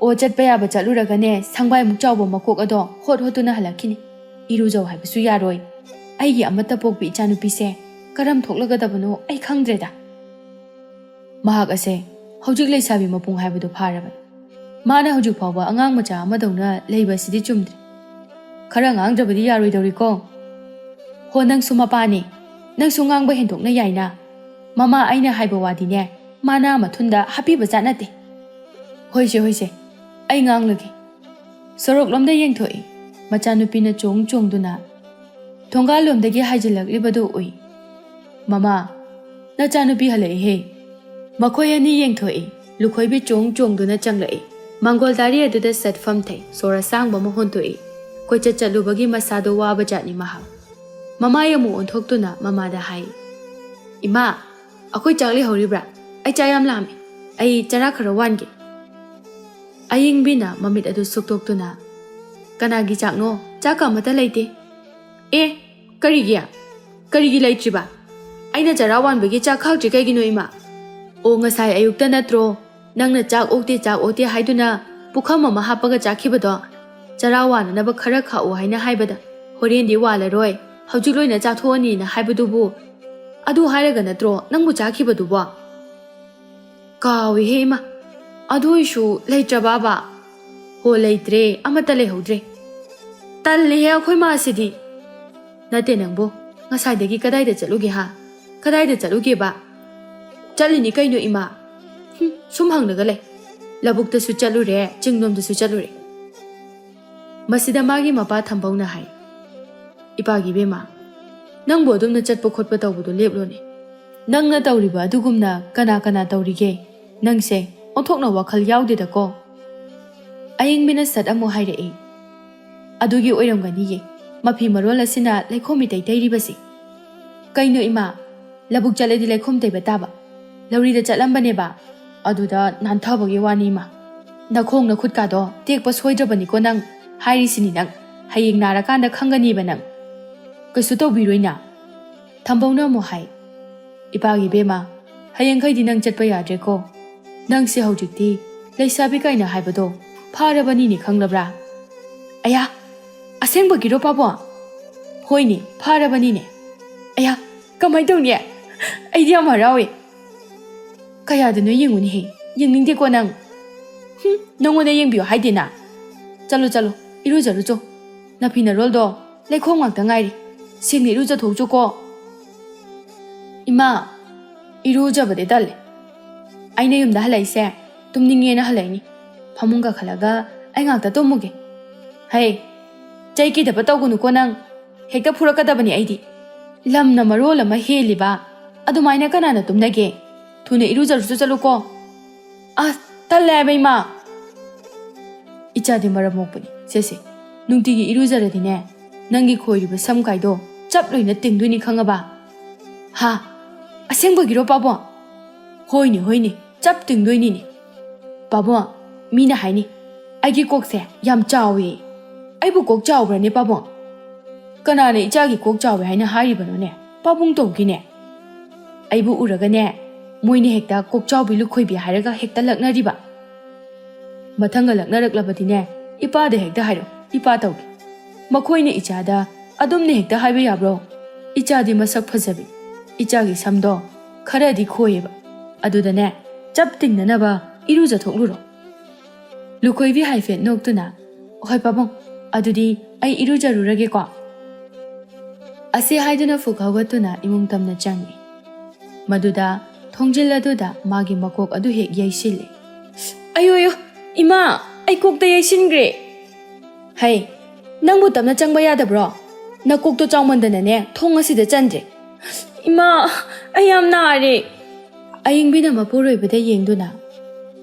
ꯑꯣ ꯆꯠꯄ ꯌꯥꯕ ꯆꯠꯂꯨꯔꯒꯅꯦ ꯁꯪꯕꯥꯏꯃꯨꯛ ꯆꯥꯎꯕ ꯃꯀꯣꯛ ꯑꯗꯣ ꯍꯣꯠꯇꯨꯅ ꯍꯜꯂꯛꯈꯤꯅꯤ ꯏꯔꯨꯖꯧ ꯍꯥꯏꯕꯁꯨ ꯌꯥꯔꯣꯏ ꯑꯩꯒꯤ ꯑꯃꯠꯇ ꯄꯣꯛꯄꯤ ꯏꯆꯥꯅꯨꯄꯤꯁꯦ ꯀꯔꯝ ꯊꯣꯛꯂꯒꯗꯕꯅꯣ ꯑꯩ ꯈꯪꯗ꯭ꯔꯦꯗ ꯃꯍꯥꯛ ꯑꯁꯦ ꯍꯧꯖꯤꯛ ꯂꯩꯁꯥꯕꯤ ꯃꯄꯨꯡ ꯍꯥꯏꯕꯗꯨ ꯐꯥꯔꯕꯅꯤ ꯃꯥꯅ ꯍꯧꯖꯤꯛ ꯐꯥꯎꯕ ꯑꯉꯥꯡ ꯃꯆꯥ ꯑꯃꯗꯧꯅ ꯂꯩꯕ ꯑꯁꯤꯗꯤ ꯆꯨꯝꯗ꯭ꯔꯦ ꯈꯔ ꯉꯥꯡꯗ꯭ꯔꯕꯗꯤ ꯌꯥꯔꯣꯏꯗꯧꯔꯤꯀꯣ ꯍꯣ ꯅꯪꯁꯨ ꯃꯄꯥꯅꯤ ꯅꯪꯁꯨ ꯉꯥꯡꯕ ꯍꯦꯟꯗꯣꯛꯅ ꯌꯥꯏꯅ ꯃꯃꯥ ꯑꯩꯅ ꯍꯥꯏꯕ ꯋꯥꯗꯤꯅꯦ ꯃꯥꯅ ꯃꯊꯨꯟꯗ ꯍꯥꯞꯄꯤꯕ ꯖꯥꯠ ꯅꯠꯇꯦ ꯍꯣꯏꯁꯦ ꯑꯩ ꯉꯥꯡꯂꯒꯦ ꯁꯣꯔꯣꯛꯂꯣꯝꯗ ꯌꯦꯡꯊꯣꯛꯏ ꯃꯆꯥꯅꯨꯄꯤꯅ ꯆꯣꯡꯗꯨꯅ ꯊꯣꯡꯒꯥꯜꯂꯣꯝꯗꯒꯤ ꯍꯥꯏꯖꯤꯜꯂꯛꯂꯤꯕꯗꯨ ꯎꯏ ꯃꯃꯥ ꯅꯆꯥꯅꯨꯄꯤ ꯍꯜꯂꯛꯏꯍꯦ ꯃꯈꯣꯏ ꯑꯅꯤ ꯌꯦꯡꯊꯣꯛꯏ ꯂꯨꯈꯣꯏꯕꯤ ꯆꯣꯡꯗꯨꯅ ꯆꯪꯂꯛꯏ ꯃꯥꯡꯒꯣꯜ ꯗꯥꯔꯤ ꯑꯗꯨꯗ ꯁꯠꯐꯝ ꯊꯩ ꯁꯣꯔ ꯑꯁꯥꯡꯕ ꯑꯃ ꯍꯣꯟꯇꯣꯛꯏ ꯀꯣꯏꯆꯠ ꯆꯠꯂꯨꯕꯒꯤ ꯃꯁꯥꯗꯣ ꯋꯥꯕ ꯖꯥꯠꯅꯤ ꯃꯍꯥꯛ ꯃꯃꯥꯏ ꯑꯃꯨꯛ ꯑꯣꯟꯊꯣꯛꯇꯨꯅ ꯃꯃꯥꯗ ꯍꯥꯏ ꯏꯃꯥ ꯑꯩꯈꯣꯏ ꯆꯥꯛ ꯂꯩꯍꯧꯔꯤꯕ꯭ꯔꯥ ꯑꯩ ꯆꯥꯛ ꯌꯥꯝ ꯂꯥꯝꯃꯤ ꯑꯩ ꯆꯔꯥ ꯈꯔ ꯋꯥꯟꯒꯦ ꯑꯌꯤꯡꯕꯤꯅ ꯃꯃꯤꯠ ꯑꯗꯨ ꯁꯨꯛꯇꯣꯛꯇꯨꯅ ꯀꯅꯥꯒꯤ ꯆꯥꯛꯅꯣ ꯆꯥꯛꯀ ꯑꯃꯠꯇ ꯂꯩꯇꯦ ꯑꯦ ꯀꯔꯤꯒꯤ ꯂꯩꯇ꯭ꯔꯤꯕ ꯑꯩꯅ ꯆꯔꯥ ꯋꯥꯟꯕꯒꯤ ꯆꯥꯛ ꯈꯥꯛꯇ꯭ꯔꯤ ꯀꯩꯒꯤꯅꯣ ꯏꯃꯥ ꯑꯣ ꯉꯁꯥꯏ ꯑꯌꯨꯛꯇ ꯅꯠꯇ꯭ꯔꯣ ꯅꯪꯅ ꯆꯥꯛ ꯑꯣꯛꯇꯦ ꯍꯥꯏꯗꯨꯅ ꯄꯨꯈꯝ ꯑꯃ ꯍꯥꯞꯄꯒ ꯆꯥꯈꯤꯕꯗꯣ ꯆꯔꯥ ꯋꯥꯟꯅꯅꯕ ꯈꯔ ꯈꯥꯛꯑꯣ ꯍꯥꯏꯅ ꯍꯥꯏꯕꯗ ꯍꯣꯔꯦꯟꯗꯤ ꯋꯥꯜꯂꯔꯣꯏ ꯍꯧꯖꯤꯛ ꯂꯣꯏꯅ ꯆꯥꯊꯣꯛꯑꯅꯤꯅ ꯍꯥꯏꯕꯗꯨꯕꯨ ꯑꯗꯨ ꯍꯥꯏꯔꯒ ꯅꯠꯇ꯭ꯔꯣ ꯅꯪꯕꯨ ꯆꯥꯈꯤꯕꯗꯨꯕꯣ ꯀꯥꯎꯏꯍꯦ ꯏꯃꯥ ꯑꯗꯨ ꯑꯣꯏꯁꯨ ꯂꯩꯇ꯭ꯔꯕꯕ ꯍꯣ ꯂꯩꯇ꯭ꯔꯦ ꯑꯃꯠꯇ ꯂꯩꯍꯧꯗ꯭ꯔꯦ ꯇꯜꯂꯤꯍꯦ ꯑꯩꯈꯣꯏ ꯃꯥꯁꯤꯗꯤ ꯅꯠꯇꯦ ꯅꯪꯕꯨ ꯉꯁꯥꯏꯗꯒꯤ ꯀꯗꯥꯏꯗ ꯆꯠꯂꯨꯒꯦ ꯀꯗꯥꯏꯗ ꯆꯠꯂꯨꯒꯦꯕ ꯆꯠꯂꯤꯅꯤ ꯀꯩꯅꯣ ꯏꯃꯥ ꯁꯨꯝ ꯍꯪꯂꯒ ꯂꯩ ꯂꯧꯕꯨꯛꯇꯁꯨ ꯆꯠꯂꯨꯔꯦ ꯆꯤꯡꯂꯣꯝꯗꯁꯨ ꯆꯠꯂꯨꯔꯦ ꯃꯁꯤꯗ ꯃꯥꯒꯤ ꯃꯄꯥ ꯊꯝꯕꯧꯅ ꯍꯥꯏ ꯏꯄꯥꯒꯤ ꯏꯕꯦꯝꯃ ꯅꯪꯕꯨ ꯑꯗꯨꯝꯅ ꯆꯠꯄ ꯈꯣꯠꯄ ꯇꯧꯕꯗꯣ ꯂꯦꯞꯂꯣꯅꯦ ꯅꯪꯅ ꯇꯧꯔꯤꯕ ꯑꯗꯨꯒꯨꯝꯅ ꯀꯅꯥ ꯇꯧꯔꯤꯒꯦ ꯅꯪꯁꯦ ꯑꯣꯟꯊꯣꯛꯅ ꯋꯥꯈꯜ ꯌꯥꯎꯗꯦꯗꯀꯣ ꯑꯌꯤꯡꯕꯤꯅ ꯁꯠ ꯑꯃꯨꯛ ꯍꯥꯏꯔꯛꯏ ꯑꯗꯨꯒꯤ ꯑꯣꯏꯔꯝꯒꯅꯤꯌꯦ ꯃꯐꯤ ꯃꯔꯣꯜ ꯑꯁꯤꯅ ꯂꯩꯈꯣꯝ ꯏꯇꯩ ꯇꯩꯔꯤꯕꯁꯤ ꯀꯩꯅꯣ ꯏꯃꯥ ꯂꯧꯕꯨꯛ ꯆꯠꯂꯗꯤ ꯂꯩꯈꯣꯝ ꯇꯩꯕ ꯇꯥꯕ ꯂꯧꯔꯤꯗ ꯆꯠꯂꯝꯕꯅꯦꯕ ꯑꯗꯨꯗ ꯅꯥꯟꯊꯕꯒꯤ ꯋꯥꯅꯤ ꯏꯃꯥ ꯅꯈꯣꯡ ꯅꯈꯨꯠꯀꯥꯗꯣ ꯇꯦꯛꯄ ꯁꯣꯏꯗ꯭ꯔꯕꯅꯤꯀꯣ ꯅꯪ ꯍꯥꯏꯔꯤꯁꯤꯅꯤ ꯅꯪ ꯍꯌꯦꯡ ꯅꯥꯔꯀꯥꯟꯗ ꯈꯪꯒꯅꯤꯕ ꯅꯪ ꯀꯩꯁꯨ ꯇꯧꯕꯤꯔꯣꯏꯅ ꯊꯝꯕꯧꯅ ꯑꯃꯨꯛ ꯍꯥꯏ ꯏꯄꯥꯒꯤ ꯏꯕꯦꯝꯃ ꯍꯌꯦꯡꯈꯩꯗꯤ ꯅꯪ ꯆꯠꯄ ꯌꯥꯗ꯭ꯔꯦꯀꯣ ꯅꯪꯁꯦ ꯍꯧꯖꯤꯛꯇꯤ ꯂꯩꯁꯥꯕꯤ ꯀꯥꯏꯅ ꯍꯥꯏꯕꯗꯣ ꯐꯥꯔꯕꯅꯤꯅꯦ ꯈꯪꯂꯕ꯭ꯔꯥ ꯑꯌꯥ ꯑꯁꯦꯡꯕꯒꯤꯔꯣ ꯄꯥꯕꯣ ꯍꯣꯏꯅꯦ ꯐꯥꯔꯕꯅꯤꯅꯦ ꯑꯌꯥ ꯀꯃꯥꯏꯅ ꯇꯧꯅꯤ ꯑꯩꯗꯤ ꯌꯥꯝ ꯍꯔꯥꯎꯋꯦ ꯀꯌꯥꯗꯅꯣ ꯌꯦꯡꯉꯨꯅꯦꯍꯦ ꯌꯦꯡꯅꯤꯡꯗꯦꯀꯣ ꯅꯪ ꯅꯪꯉꯣꯟꯗ ꯌꯦꯡꯕꯤꯌꯣ ꯍꯥꯏꯗꯦꯅ ꯆꯠꯂꯣ ꯏꯔꯨꯖꯔꯨꯆꯣ ꯅꯐꯤ ꯅꯔꯣꯜꯗꯣ ꯂꯩꯈꯣꯝ ꯉꯥꯛꯇ ꯉꯥꯏꯔꯤ ꯁꯦꯡꯅ ꯏꯔꯨꯖꯊꯣꯛꯆꯣꯀꯣ ꯏꯃꯥ 이루어져버리 달래. 아이네 юм다 할라이세 tumningena halaini phamung ka khalaga ai ngakta tomuge hai chaiki da patawgunu ko nang hekta phuraka da bani aidi lamna marol ama heliba adumaina kanana tumnage thune irujar su chalu ko talle bai ma ichadi maramokpani sese nungtigi irujaradi ne nangi khoiriba sam kaido chap loina tingduini khangaba ha asengba giro pabo hoini chap tingduini ni pabo mina haini aigi kokse yam chawi aibu kok chawbra ne pabo kanane ichagi kok chawi haina haribano ne pabung tongki ne aibu uraga ne moini hekta kok chawbi lu khoibi haraga hekta lakna riba mathanga lakna raklabati ne ipa de hekta hairo ipa tawki makhoine ichada adumne hekta haiba yabro ichadi masak phajabi ichagi samdo kharadi khoyeba aduda ne chap tingnanaba iruja thokluro lukoibi haife noktuna hoi pabong adudi ai iruja rurage ko ase haiduna fukhagatuna imung tamna changi maduda thongjil aduda magi makok adu hek yaisile ayo ima ai kokta yaisingre hai nangbu tamna changba yadabro na kokto chawmandana ne thong asida chandre ima ayam nare ayingbina mapuroibada yengduna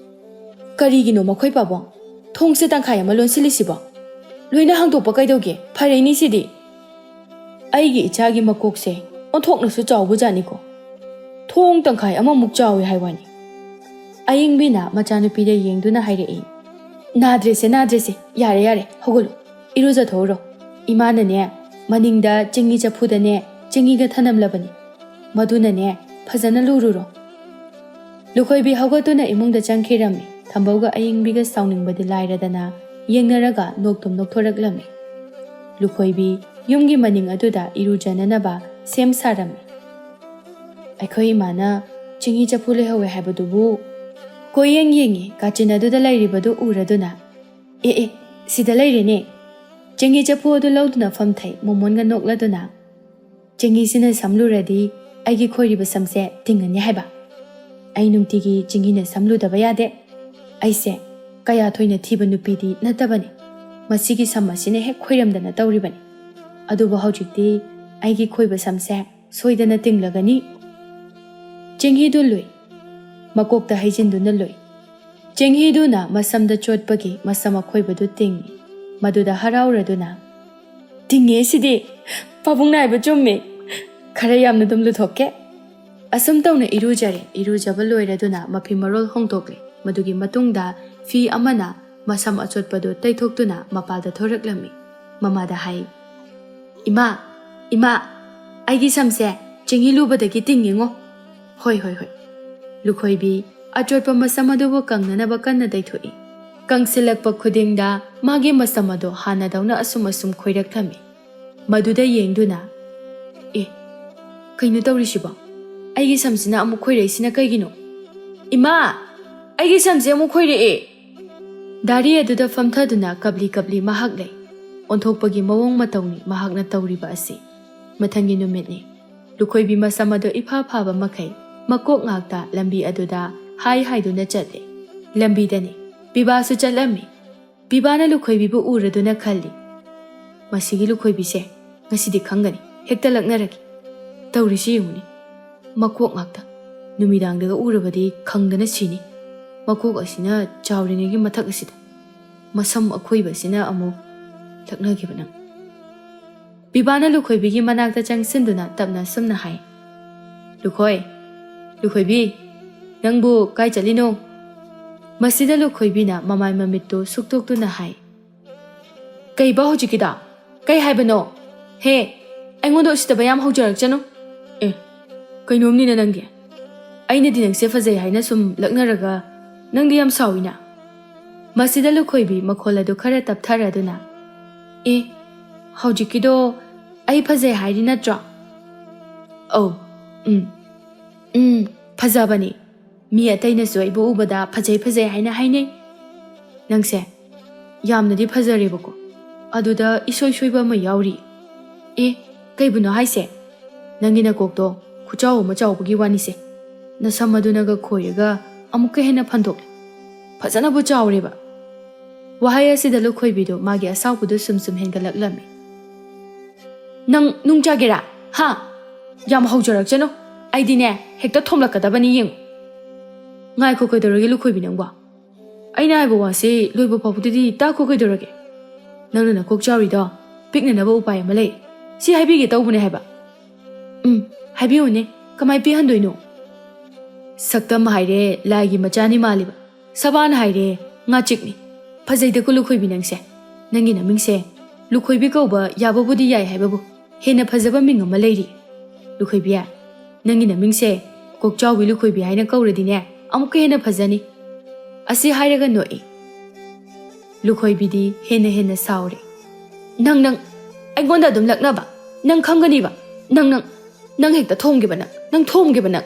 karigino makhoi pabo thongse tangkhai ama lonsilisibo loina hangdokpa kaidoge phareini sidi aigi ichagi makokse onthoknasu chawbu janiko thong tangkhai ama muk chawi haiwani ayingbina machanupida yengduna hairei nadrese yare hogolo iruja thoro imana ne maningda chingi chafuda ne ꯆꯦꯡꯍꯤꯒ ꯊꯅꯝꯂꯕꯅꯤ ꯃꯗꯨꯅꯅꯦ ꯐꯖꯅ ꯂꯨꯔꯨꯔꯣ ꯂꯨꯈꯣꯏꯕꯤ ꯍꯧꯒꯠꯇꯨꯅ ꯏꯃꯨꯡꯗ ꯆꯪꯈꯤꯔꯝꯃꯤ ꯊꯝꯕꯧꯒ ꯑꯌꯤꯡꯕꯤꯒ ꯁꯥꯎꯅꯤꯡꯕꯗꯤ ꯂꯥꯏꯔꯗꯅ ꯌꯦꯡꯅꯔꯒ ꯅꯣꯛꯇꯨꯝ ꯅꯣꯛꯊꯣꯔꯛꯂꯝꯃꯤ ꯂꯨꯈꯣꯏꯕꯤ ꯌꯨꯝꯒꯤ ꯃꯅꯤꯡ ꯑꯗꯨꯗ ꯏꯔꯨꯖꯅꯅꯕ ꯁꯦꯝ ꯁꯥꯔꯝꯃꯤ ꯑꯩꯈꯣꯏ ꯏꯃꯥꯅ ꯆꯦꯡꯍꯤ ꯆꯐꯨ ꯂꯩꯍꯧꯋꯦ ꯍꯥꯏꯕꯗꯨꯕꯨ ꯀꯣꯌꯦꯡ ꯌꯦꯡꯉꯤ ꯀꯥꯆꯤꯟ ꯑꯗꯨꯗ ꯂꯩꯔꯤꯕꯗꯨ ꯎꯔꯗꯨꯅ ꯑꯦ ꯁꯤꯗ ꯂꯩꯔꯦꯅꯦ ꯆꯦꯡꯍꯤ ꯆꯐꯨ ꯑꯗꯨ ꯂꯧꯗꯨꯅ ꯐꯝꯊꯩ ꯃꯣꯃꯣꯟꯒ ꯅꯣꯛꯂꯗꯨꯅ ꯆꯦꯡꯍꯤꯁꯤꯅ ꯁꯝꯂꯨꯔꯗꯤ ꯑꯩꯒꯤ ꯈꯣꯏꯔꯤꯕ ꯁꯝꯁꯦ ꯇꯤꯡꯉꯅꯤ ꯍꯥꯏꯕ ꯑꯩ ꯅꯨꯡꯇꯤꯒꯤ ꯆꯦꯡꯍꯤꯅ ꯁꯝꯂꯨꯗꯕ ꯌꯥꯗꯦ ꯑꯩꯁꯦ ꯀꯌꯥ ꯊꯣꯏꯅ ꯊꯤꯕ ꯅꯨꯄꯤꯗꯤ ꯅꯠꯇꯕꯅꯤ ꯃꯁꯤꯒꯤ ꯁꯝ ꯑꯁꯤꯅ ꯍꯦꯛ ꯈꯣꯏꯔꯝꯗꯅ ꯇꯧꯔꯤꯕꯅꯤ ꯑꯗꯨꯕꯨ ꯍꯧꯖꯤꯛꯇꯤ ꯑꯩꯒꯤ ꯈꯣꯏꯕ ꯁꯝꯁꯦ ꯁꯣꯏꯗꯅ ꯇꯤꯡꯂꯒꯅꯤ ꯆꯦꯡꯍꯤꯗꯨ ꯂꯨꯏ ꯃꯀꯣꯛꯇ ꯍꯩꯖꯤꯟꯗꯨꯅ ꯂꯨꯏ ꯆꯦꯡꯍꯤꯗꯨꯅ ꯃꯁꯝꯗ ꯆꯣꯠꯄꯒꯤ ꯃꯁꯝ ꯑꯈꯣꯏꯕꯗꯨ ꯇꯤꯡꯉꯤ ꯃꯗꯨꯗ ꯍꯔꯥꯎꯔꯗꯨꯅ ꯇꯤꯡꯉꯦ ꯁꯤꯗꯤ ꯄꯥꯕꯨꯡ ꯅꯥꯏꯕ ꯆꯨꯝꯃꯤ ꯈꯔ ꯌꯥꯝꯅ ꯑꯗꯨꯝ ꯂꯨꯊꯣꯛꯀꯦ ꯑꯁꯨꯝ ꯇꯧꯅ ꯏꯔꯨꯖꯔꯦ ꯏꯔꯨꯖꯕ ꯂꯣꯏꯔꯗꯨꯅ ꯃꯐꯤ ꯃꯔꯣꯜ ꯍꯣꯡꯗꯣꯛꯂꯦ ꯃꯗꯨꯒꯤ ꯃꯇꯨꯡꯗ ꯐꯤ ꯑꯃꯅ ꯃꯁꯝ ꯑꯆꯣꯠꯄꯗꯨ ꯇꯩꯊꯣꯛꯇꯨꯅ ꯃꯄꯥꯜꯗ ꯊꯣꯔꯛꯂꯝꯃꯤ ꯃꯃꯥꯗ ꯍꯥꯏ ꯏꯃꯥ ꯑꯩꯒꯤ ꯁꯝꯁꯦ ꯆꯦꯡꯍꯤ ꯂꯨꯕꯗꯒꯤ ꯇꯤꯡꯉꯦꯉꯣ ꯍꯣꯏ ꯂꯨꯈꯣꯏꯕꯤ ꯑꯆꯣꯠꯄ ꯃꯁꯝ ꯑꯗꯨꯕꯨ ꯀꯪꯅꯅꯕ ꯀꯟꯅ ꯇꯩꯊꯣꯛꯏ ꯀꯪꯁꯤꯜꯂꯛꯄ ꯈꯨꯗꯤꯡꯗ ꯃꯥꯒꯤ ꯃꯁꯝ ꯑꯗꯨ ꯍꯥꯟꯅꯗꯧꯅ ꯑꯁꯨꯝ ꯈꯣꯏꯔꯛꯂꯝꯃꯤ ꯃꯗꯨꯗ ꯌꯦꯡꯗꯨꯅ ꯀꯩꯅꯣ ꯇꯧꯔꯤꯁꯤꯕꯣ ꯑꯩꯒꯤ ꯁꯝꯁꯤꯅ ꯑꯃꯨꯛ ꯈꯣꯏꯔꯛꯏꯁꯤꯅ ꯀꯩꯒꯤꯅꯣ ꯏꯃꯥ ꯑꯩꯒꯤ ꯁꯝꯁꯦ ꯑꯃꯨꯛ ꯈꯣꯏꯔꯛꯑꯦ ꯗꯥꯔꯤ ꯑꯗꯨꯗ ꯐꯝꯊꯗꯨꯅ ꯀꯞꯂꯤ ꯃꯍꯥꯛ ꯂꯩ ꯑꯣꯟꯊꯣꯛꯄꯒꯤ ꯃꯑꯣꯡ ꯃꯇꯧꯅꯤ ꯃꯍꯥꯛꯅ ꯇꯧꯔꯤꯕ ꯑꯁꯤ ꯃꯊꯪꯒꯤ ꯅꯨꯃꯤꯠꯅꯤ ꯂꯨꯈꯣꯏꯕꯤ ꯃꯁꯝ ꯑꯗꯨ ꯏꯐꯥ ꯐꯥꯕ ꯃꯈꯩ ꯃꯀꯣꯛ ꯉꯥꯛꯇ ꯂꯝꯕꯤ ꯑꯗꯨꯗ ꯍꯥꯏꯗꯨꯅ ꯆꯠꯂꯦ ꯂꯝꯕꯤꯗꯅꯤ ꯕꯤꯕꯥꯁꯨ ꯆꯠꯂꯝꯃꯤ ꯕꯤꯕꯥꯅ ꯂꯨꯈꯣꯏꯕꯤꯕꯨ ꯎꯔꯗꯨꯅ ꯈꯜꯂꯤ ꯃꯁꯤꯒꯤ ꯂꯨꯈꯣꯏꯕꯤꯁꯦ ꯉꯁꯤꯗꯤ ꯈꯪꯒꯅꯤ ꯍꯦꯛꯇ ꯂꯛꯅꯔꯒꯦ ꯇꯧꯔꯤꯁꯤ ꯌꯦꯡꯉꯨꯅꯤ ꯃꯀꯣꯛ ꯉꯥꯛꯇ ꯅꯨꯃꯤꯗꯥꯡꯗꯒ ꯎꯔꯕꯗꯤ ꯈꯪꯗꯅ ꯁꯤꯅꯤ ꯃꯀꯣꯛ ꯑꯁꯤꯅ ꯆꯥꯎꯔꯤꯉꯩꯒꯤ ꯃꯊꯛ ꯑꯁꯤꯗ ꯃꯁꯝ ꯑꯈꯣꯏꯕꯁꯤꯅ ꯑꯃꯨꯛ ꯂꯛꯅꯈꯤꯕ ꯅꯪ ꯕꯤꯕꯥꯅ ꯂꯨꯈꯣꯏꯕꯤꯒꯤ ꯃꯅꯥꯛꯇ ꯆꯪꯁꯤꯟꯗꯨꯅ ꯇꯞꯅ ꯁꯨꯝꯅ ꯍꯥꯏ ꯂꯨꯈꯣꯏꯕꯤ ꯅꯪꯕꯨ ꯀꯥꯏ ꯆꯠꯂꯤꯅꯣ ꯃꯁꯤꯗ ꯂꯨꯈꯣꯏꯕꯤꯅ ꯃꯃꯥꯏ ꯃꯃꯤꯠꯇꯨ ꯁꯨꯛꯇꯣꯛꯇꯨꯅ ꯍꯥꯏ ꯀꯩꯕ ꯍꯧꯖꯤꯛꯀꯤꯗ ꯀꯩ ꯍꯥꯏꯕꯅꯣ ꯍꯦ ꯑꯩꯉꯣꯟꯗ ꯎꯁꯤꯠꯇꯕ ꯌꯥꯝ ꯍꯧꯖꯔꯛꯆꯅꯨ ꯀꯩꯅꯣꯝꯅꯤꯅ ꯅꯪꯗꯤ ꯑꯩꯅꯗꯤ ꯅꯪꯁꯦ ꯐꯖꯩ ꯍꯥꯏꯅ ꯁꯨꯝ ꯂꯛꯅꯔꯒ ꯅꯪꯗꯤ ꯌꯥꯝ ꯁꯥꯎꯏꯅ ꯃꯁꯤꯗ ꯂꯨꯈꯣꯏꯕꯤ ꯃꯈꯣꯜ ꯑꯗꯨ ꯈꯔ ꯇꯞꯊꯔꯗꯨꯅ ꯍꯧꯖꯤꯛꯀꯤꯗꯣ ꯑꯩ ꯐꯖꯩ ꯍꯥꯏꯔꯤ ꯅꯠꯇ꯭ꯔꯣ ꯑꯧ ꯐꯖꯕꯅꯤ ꯃꯤ ꯑꯇꯩꯅꯁꯨ ꯑꯩꯕꯨ ꯎꯕꯗ ꯐꯖꯩ ꯍꯥꯏꯅ ꯍꯥꯏꯅꯩ ꯅꯪꯁꯦ ꯌꯥꯝꯅꯗꯤ ꯐꯖꯔꯦꯕꯀꯣ ꯑꯗꯨꯗ ꯏꯁꯣꯏ ꯁꯣꯏꯕ ꯑꯃ ꯌꯥꯎꯔꯤ ꯀꯩꯕꯨꯅꯣ ꯍꯥꯏꯁꯦ ꯅꯪꯒꯤ ꯅꯀꯣꯛꯇꯣ ꯈꯨꯆꯥꯎ ꯑꯃ ꯆꯥꯎꯕꯒꯤ ꯋꯥꯅꯤꯁꯦ ꯅꯁꯝ ꯑꯗꯨꯅꯒ ꯈꯣꯏꯔꯒ ꯑꯃꯨꯛꯀ ꯍꯦꯟꯅ ꯐꯟꯗꯣꯛꯂꯦ ꯐꯖꯅꯕꯨ ꯆꯥꯎꯔꯦꯕ ꯋꯥꯍꯩ ꯑꯁꯤꯗ ꯂꯨꯈꯣꯏꯕꯤꯗꯨ ꯃꯥꯒꯤ ꯑꯁꯥꯎꯕꯗꯨ ꯁꯨꯝ ꯍꯦꯟꯒꯠꯂꯛꯂꯝꯃꯤ ꯅꯪ ꯅꯨꯡ ꯆꯥꯒꯦꯔꯥ ꯌꯥꯝ ꯍꯧꯖꯔꯛꯆꯅꯨ ꯑꯩꯗꯤꯅꯦ ꯍꯦꯛꯇ ꯊꯣꯝꯂꯛꯀꯗꯕꯅꯤ ꯌꯦꯡꯉꯨ ꯉꯥꯏꯈꯣ ꯀꯩꯗꯧꯔꯒꯦ ꯂꯨꯈꯣꯏꯕꯤ ꯅꯪꯕꯣ ꯑꯩꯅ ꯍꯥꯏꯕ ꯋꯥꯁꯤ ꯂꯣꯏꯕ ꯐꯥꯎꯕꯗꯨꯗꯤ ꯇꯥꯈꯣ ꯀꯩꯗꯧꯔꯒꯦ ꯅꯪꯅ ꯅꯀꯣꯛ ꯆꯥꯎꯔꯤꯗꯣ ꯄꯤꯛꯅꯅꯕ ꯎꯄꯥꯏ ꯑꯃ ꯂꯩ ꯁꯤ ꯍꯥꯏꯕꯤꯒꯦ ꯇꯧꯕꯅꯦ ꯍꯥꯏꯕ ꯍꯥꯏꯕꯤꯌꯨꯅꯦ ꯀꯃꯥꯏ ꯄꯤꯍꯟꯗꯣꯏꯅꯣ ꯁꯛꯇꯝ ꯍꯥꯏꯔꯦ ꯂꯥꯏꯒꯤ ꯃꯆꯥꯅꯤ ꯃꯥꯜꯂꯤꯕ ꯁꯕꯥꯟ ꯍꯥꯏꯔꯦ ꯉꯥꯆꯤꯛꯅꯤ ꯐꯖꯩꯗꯀꯣ ꯂꯨꯈꯣꯏꯕꯤ ꯅꯪꯁꯦ ꯅꯪꯒꯤ ꯅꯃꯤꯡꯁꯦ ꯂꯨꯈꯣꯏꯕꯤ ꯀꯧꯕ ꯌꯥꯕꯕꯨꯗꯤ ꯌꯥꯏ ꯍꯥꯏꯕꯕꯨ ꯍꯦꯟꯅ ꯐꯖꯕ ꯃꯤꯡ ꯑꯃ ꯂꯩꯔꯤ ꯂꯨꯈꯣꯏꯕꯤ ꯅꯪꯒꯤ ꯅꯃꯤꯡꯁꯦ ꯀꯣꯛꯆꯥꯎꯕꯤ ꯂꯨꯈꯣꯏꯕꯤ ꯍꯥꯏꯅ ꯀꯧꯔꯗꯤꯅꯦ ꯑꯃꯨꯛꯀ ꯍꯦꯟꯅ ꯐꯖꯅꯤ ꯑꯁꯤ ꯍꯥꯏꯔꯒ ꯅꯣꯛꯏ ꯂꯨꯈꯣꯏꯕꯤꯗꯤ ꯍꯦꯟꯅ ꯁꯥꯎꯔꯦ ꯅꯪ ꯑꯩꯉꯣꯟꯗ ꯑꯗꯨꯝ ꯂꯛꯅꯕ ꯅꯪ ꯈꯪꯒꯅꯤꯕ ꯅꯪ ꯍꯦꯛꯇ ꯊꯣꯝꯒꯦꯕ ꯅꯪ ꯊꯣꯝꯒꯦꯕ ꯅꯪ